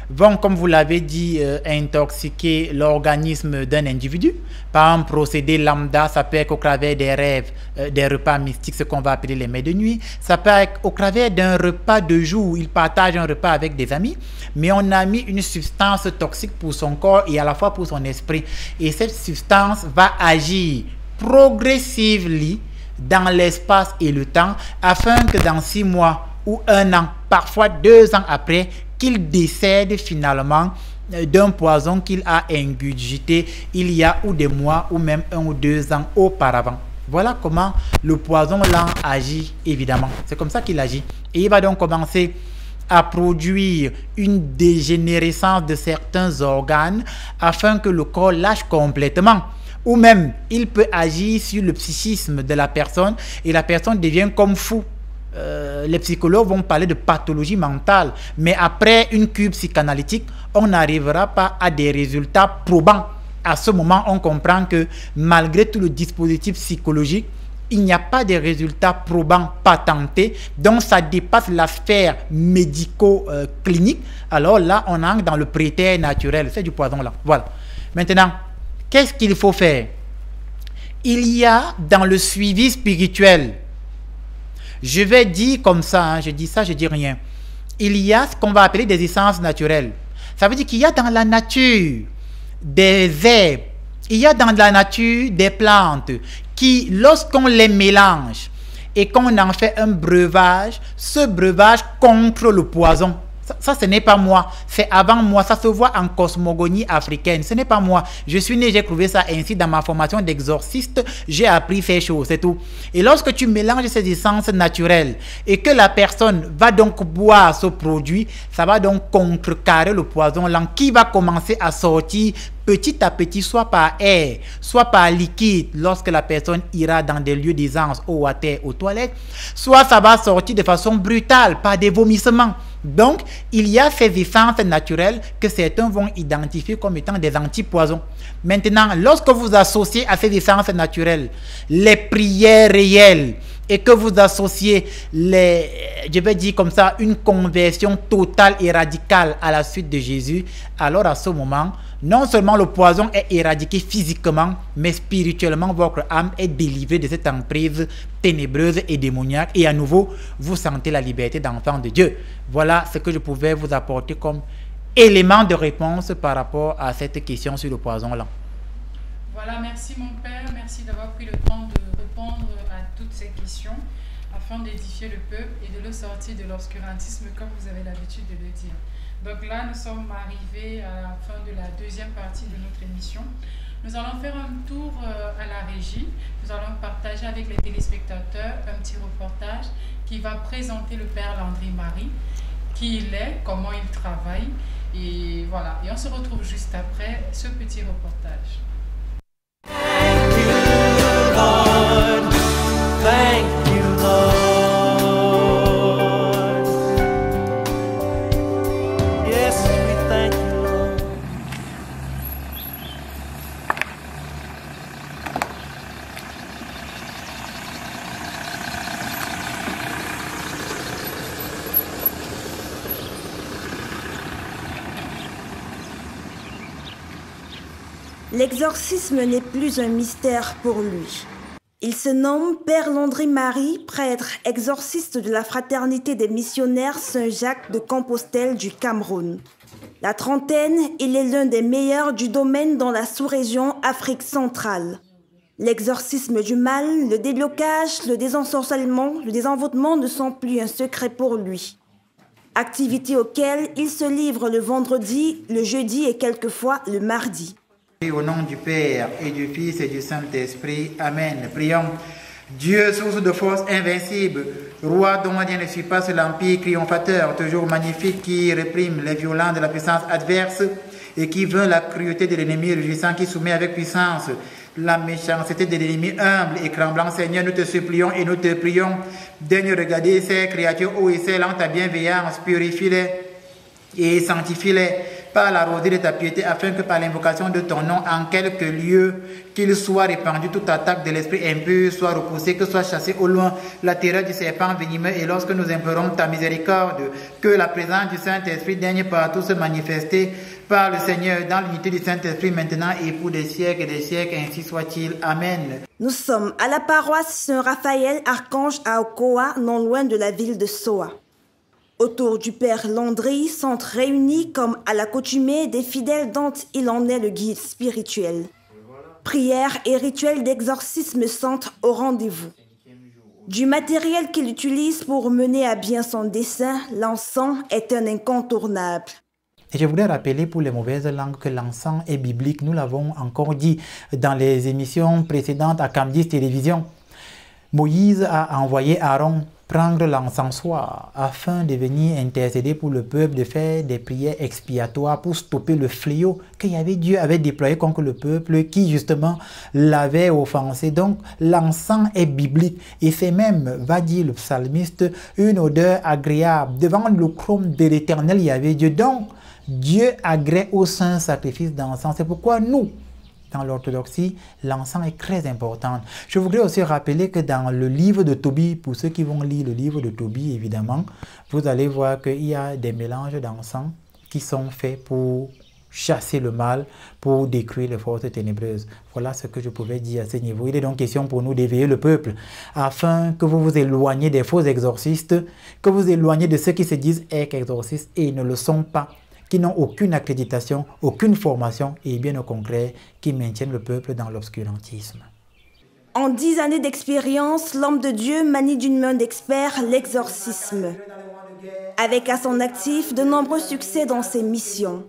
Speaker 2: vont, comme vous l'avez dit, intoxiquer l'organisme d'un individu par un procédé lambda. Ça peut être au travers des rêves, des repas mystiques, ce qu'on va appeler les mets de nuit. Ça peut être au travers d'un repas de jour. Il partage un repas avec des amis, mais on a mis une substance toxique pour son corps et à la fois pour son esprit. Et cette substance va agir progressivement dans l'espace et le temps, afin que dans 6 mois ou 1 an, parfois 2 ans après, qu'il décède finalement d'un poison qu'il a ingurgité il y a ou des mois ou même 1 ou 2 ans auparavant. Voilà comment le poison lent agit, évidemment. C'est comme ça qu'il agit. Et il va donc commencer à produire une dégénérescence de certains organes afin que le corps lâche complètement. Ou même, il peut agir sur le psychisme de la personne et la personne devient comme fou. Les psychologues vont parler de pathologie mentale, mais après une cure psychanalytique, on n'arrivera pas à des résultats probants. À ce moment, on comprend que malgré tout le dispositif psychologique, il n'y a pas de résultats probants patentés, donc ça dépasse la sphère médico-clinique. Alors là, on entre dans le préternaturel, c'est du poison là. Voilà. Maintenant, qu'est-ce qu'il faut faire? Il y a dans le suivi spirituel, je vais dire comme ça, hein, je dis ça, je dis rien. Il y a ce qu'on va appeler des essences naturelles. Ça veut dire qu'il y a dans la nature des herbes, il y a dans la nature des plantes qui, lorsqu'on les mélange et qu'on en fait un breuvage, ce breuvage contre le poison. Ça, ce n'est pas moi. C'est avant moi. Ça se voit en cosmogonie africaine. Ce n'est pas moi. Je suis né, j'ai trouvé ça ainsi dans ma formation d'exorciste. J'ai appris ces choses, c'est tout. Et lorsque tu mélanges ces essences naturelles et que la personne va donc boire ce produit, ça va donc contrecarrer le poison lent qui va commencer à sortir petit à petit, soit par air, soit par liquide, lorsque la personne ira dans des lieux d'aisance, au water, aux toilettes, soit ça va sortir de façon brutale, par des vomissements. Donc, il y a ces essences naturelles que certains vont identifier comme étant des antipoisons. Maintenant, lorsque vous associez à ces essences naturelles les prières réelles et que vous associez je vais dire comme ça, une conversion totale et radicale à la suite de Jésus, alors à ce moment, non seulement le poison est éradiqué physiquement, mais spirituellement, votre âme est délivrée de cette emprise ténébreuse et démoniaque. Et à nouveau, vous sentez la liberté d'enfant de Dieu. Voilà ce que je pouvais vous apporter comme élément de réponse par rapport à cette question sur le poison lent.
Speaker 1: Voilà, merci mon père. Merci d'avoir pris le temps de répondre à toutes ces questions afin d'édifier le peuple et de le sortir de l'obscurantisme comme vous avez l'habitude de le dire. Donc là, nous sommes arrivés à la fin de la deuxième partie de notre émission. Nous allons faire un tour à la régie. Nous allons partager avec les téléspectateurs un petit reportage qui va présenter le père Landry Marie, qui il est, comment il travaille. Et voilà, et on se retrouve juste après ce petit reportage.
Speaker 4: Thank you, Lord. Thank you, Lord.
Speaker 5: L'exorcisme n'est plus un mystère pour lui. Il se nomme Père Landry Marie, prêtre exorciste de la Fraternité des missionnaires Saint-Jacques de Compostelle du Cameroun. La trentaine, il est l'un des meilleurs du domaine dans la sous-région Afrique centrale. L'exorcisme du mal, le déblocage, le désensorcellement, le désenvoûtement ne sont plus un secret pour lui. Activité auquel il se livre le vendredi, le jeudi et quelquefois le mardi.
Speaker 2: Au nom du Père et du Fils et du Saint-Esprit. Amen. Prions. Dieu, source de force invincible, roi dont rien ne surpasse l'empire triomphateur, toujours magnifique, qui réprime les violents de la puissance adverse et qui veut la cruauté de l'ennemi rugissant, qui soumet avec puissance la méchanceté de l'ennemi humble et tremblant. Seigneur, nous te supplions et nous te prions. Daigne regarder ces créatures ô excellentes, ta bienveillance, purifie-les et sanctifie-les par la rosée de ta piété, afin que par l'invocation de ton nom, en quelque lieu qu'il soit répandu, toute attaque de l'esprit impur soit repoussée, que soit chassée au loin la terreur du serpent venimeux. Et lorsque nous implorons ta miséricorde, que la présence du Saint-Esprit daigne partout se manifester par le Seigneur dans l'unité du Saint-Esprit, maintenant et pour des siècles et des siècles, ainsi soit-il. Amen.
Speaker 5: Nous sommes à la paroisse Saint-Raphaël Archange à Okoa, non loin de la ville de Soa. Autour du Père Landry sont réunis comme à l'accoutumée des fidèles dont il en est le guide spirituel. Prières et rituels d'exorcisme sont au rendez-vous. Du matériel qu'il utilise pour mener à bien son dessein, l'encens est un incontournable.
Speaker 2: Et je voudrais rappeler pour les mauvaises langues que l'encens est biblique. Nous l'avons encore dit dans les émissions précédentes à Camdis Télévision. Moïse a envoyé Aaron prendre l'encensoir afin de venir intercéder pour le peuple, de faire des prières expiatoires pour stopper le fléau que Dieu avait déployé contre le peuple qui justement l'avait offensé. Donc l'encens est biblique et c'est même, va dire le psalmiste, une odeur agréable. Devant le trône de l'Éternel, Dieu. Donc Dieu agrée au saint sacrifice d'encens. C'est pourquoi nous, dans l'orthodoxie, l'encens est très important. Je voudrais aussi rappeler que dans le livre de Tobie, pour ceux qui vont lire le livre de Tobie, évidemment, vous allez voir qu'il y a des mélanges d'encens qui sont faits pour chasser le mal, pour détruire les forces ténébreuses. Voilà ce que je pouvais dire à ce niveau. Il est donc question pour nous d'éveiller le peuple, afin que vous vous éloigniez des faux exorcistes, que vous éloigniez de ceux qui se disent être exorcistes et ne le sont pas, qui n'ont aucune accréditation, aucune formation et bien au contraire, qui maintiennent le peuple dans l'obscurantisme.
Speaker 5: En 10 années d'expérience, l'homme de Dieu manie d'une main d'expert l'exorcisme. avec à son actif de nombreux succès dans ses missions.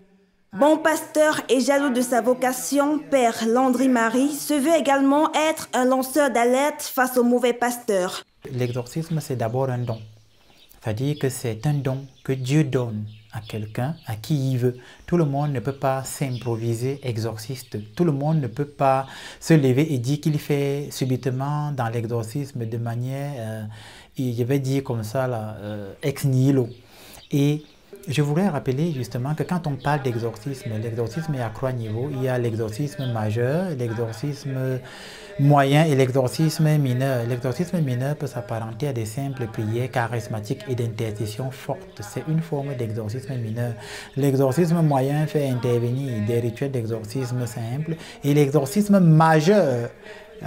Speaker 5: Bon pasteur et jaloux de sa vocation, Père Landry Marie se veut également être un lanceur d'alerte face aux mauvais pasteurs.
Speaker 2: L'exorcisme, c'est d'abord un don. C'est-à-dire que c'est un don que Dieu donne à quelqu'un, à qui il veut. Tout le monde ne peut pas s'improviser exorciste. Tout le monde ne peut pas se lever et dire qu'il fait subitement dans l'exorcisme de manière, je vais dire comme ça, là, ex nihilo. Et je voudrais rappeler justement que quand on parle d'exorcisme, l'exorcisme est à trois niveaux. Il y a l'exorcisme majeur, l'exorcisme moyen et l'exorcisme mineur. L'exorcisme mineur peut s'apparenter à des simples prières charismatiques et d'intercession forte. C'est une forme d'exorcisme mineur. L'exorcisme moyen fait intervenir des rituels d'exorcisme simples et l'exorcisme majeur,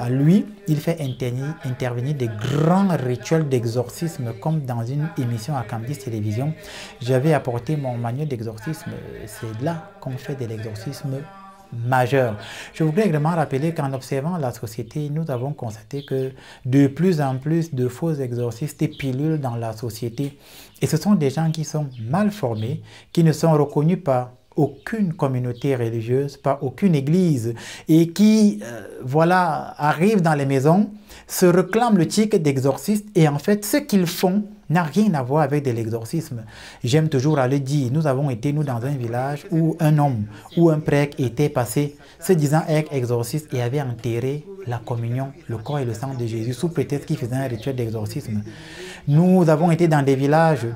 Speaker 2: lui, il fait intervenir des grands rituels d'exorcisme comme dans une émission à Candice Télévision. J'avais apporté mon manuel d'exorcisme. C'est là qu'on fait de l'exorcisme majeur. Je voudrais également rappeler qu'en observant la société, nous avons constaté que de plus en plus de faux exorcistes pilulent dans la société. Et ce sont des gens qui sont mal formés, qui ne sont reconnus par aucune communauté religieuse, pas aucune église, et qui, voilà, arrivent dans les maisons, se réclament le titre d'exorciste, et en fait, ce qu'ils font n'a rien à voir avec de l'exorcisme. J'aime toujours à le dire, nous avons été, nous, dans un village où un homme ou un prêtre était passé, se disant être exorciste, et avait enterré la communion, le corps et le sang de Jésus, sous prétexte qu'il faisait un rituel d'exorcisme. Nous avons été dans des villages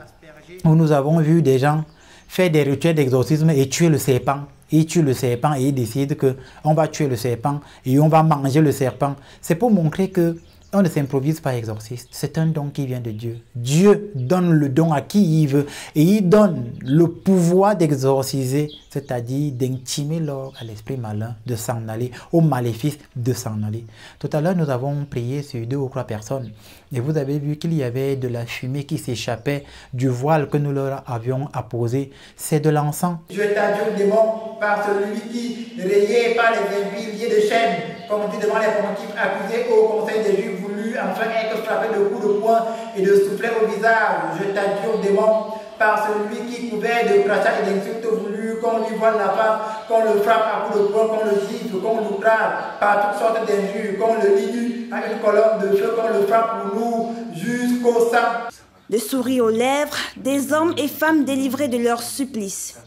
Speaker 2: où nous avons vu des gens faire des rituels d'exorcisme et tuer le serpent. Il tue le serpent et il décide qu'on va tuer le serpent et on va manger le serpent. C'est pour montrer que on ne s'improvise pas exorciste. C'est un don qui vient de Dieu. Dieu donne le don à qui il veut et il donne le pouvoir d'exorciser, c'est-à-dire d'intimer l'ordre à l'esprit malin de s'en aller, au maléfice de s'en aller. Tout à l'heure, nous avons prié sur 2 ou 3 personnes et vous avez vu qu'il y avait de la fumée qui s'échappait du voile que nous leur avions apposé. C'est de l'encens.
Speaker 6: Je t'adjure, démon, par celui qui, rayé par les aiguilles de chaîne, conduit devant les pontifes accusés au conseil des Juifs, voulu enfin être frappé de coups de poing et de souffler au visage. Je t'adjure, démon, par celui qui couvert de crachats et d'insultes voulu qu'on lui voile la face, qu'on le frappe à coups de poing, qu'on le gifle, qu'on l'outrage par toutes sortes d'injures, qu'on le lie nu à une colonne de feu, qu'on le frappe pour nous jusqu'au sang.
Speaker 5: De souris aux lèvres, des hommes et femmes délivrés de leur supplice.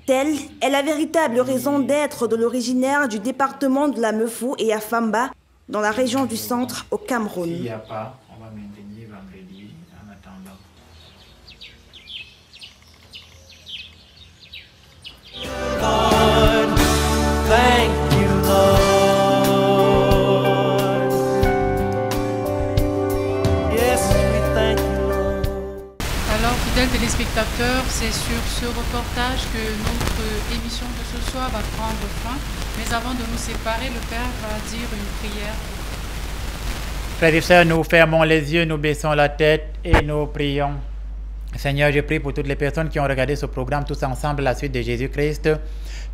Speaker 5: Telle est la véritable raison d'être de l'originaire du département de la Meufou et à Famba, dans la région du centre au Cameroun.
Speaker 2: S'il n'y a pas, on va maintenir vendredi en attendant.
Speaker 4: Lord, thank you, Lord. Yes, we thank you, Lord.
Speaker 1: Alors, fidèles téléspectateurs, c'est sur ce reportage que notre émission de ce soir va prendre fin. Mais avant de nous séparer, le Père va dire une prière.
Speaker 2: Frères et sœurs, nous fermons les yeux, nous baissons la tête et nous prions. Seigneur, je prie pour toutes les personnes qui ont regardé ce programme tous ensemble, la suite de Jésus-Christ.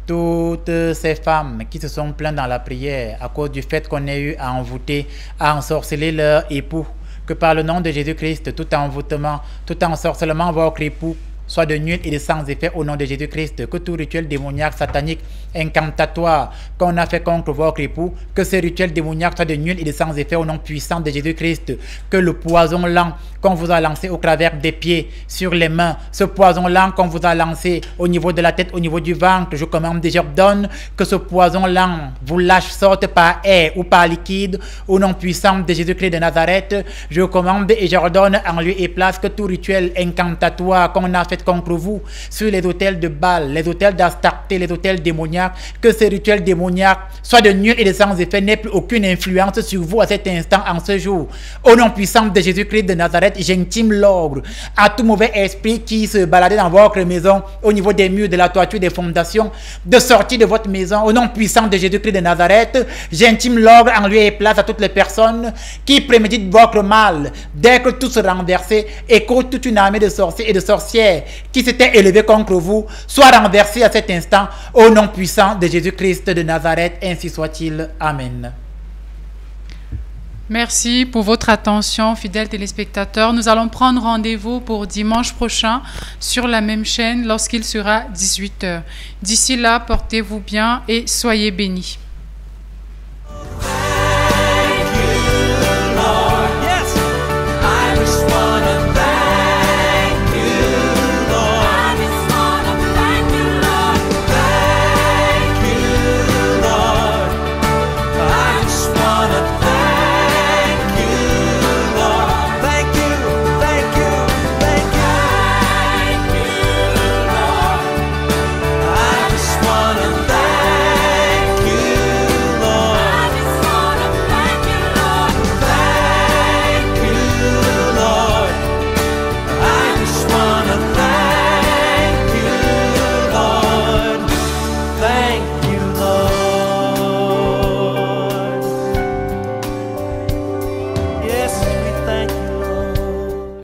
Speaker 2: Toutes ces femmes qui se sont plaintes dans la prière à cause du fait qu'on ait eu à envoûter, à ensorceler leur époux. Que par le nom de Jésus-Christ, tout envoûtement, tout ensorcellement votre époux soit de nul et de sans effet au nom de Jésus-Christ. Que tout rituel démoniaque, satanique, incantatoire qu'on a fait contre votre époux, que ce rituel démoniaque soit de nul et de sans effet au nom puissant de Jésus-Christ. Que le poison lent qu'on vous a lancé au travers des pieds, sur les mains, ce poison lent qu'on vous a lancé au niveau de la tête, au niveau du ventre, je commande et j'ordonne que ce poison lent vous lâche, sorte par air ou par liquide au nom puissant de Jésus-Christ de Nazareth. Je commande et j'ordonne en lieu et place que tout rituel incantatoire qu'on a fait contre vous sur les autels de Baal, les autels d'Astarté, les autels démoniaques, que ces rituels démoniaques soient de nul et de sans effet, n'aient plus aucune influence sur vous à cet instant, en ce jour. Au nom puissant de Jésus-Christ de Nazareth, j'intime l'ordre à tout mauvais esprit qui se baladait dans votre maison, au niveau des murs, de la toiture, des fondations, de sortir de votre maison. Au nom puissant de Jésus-Christ de Nazareth, j'intime l'ordre en lieu et place à toutes les personnes qui préméditent votre mal, dès que tout se renversé et que toute une armée de sorciers et de sorcières qui s'était élevée contre vous soit renversée à cet instant, au nom puissant de Jésus-Christ de Nazareth, ainsi soit-il. Amen.
Speaker 1: Merci pour votre attention, fidèles téléspectateurs. Nous allons prendre rendez-vous pour dimanche prochain sur la même chaîne lorsqu'il sera 18 h. D'ici là, portez-vous bien et soyez bénis.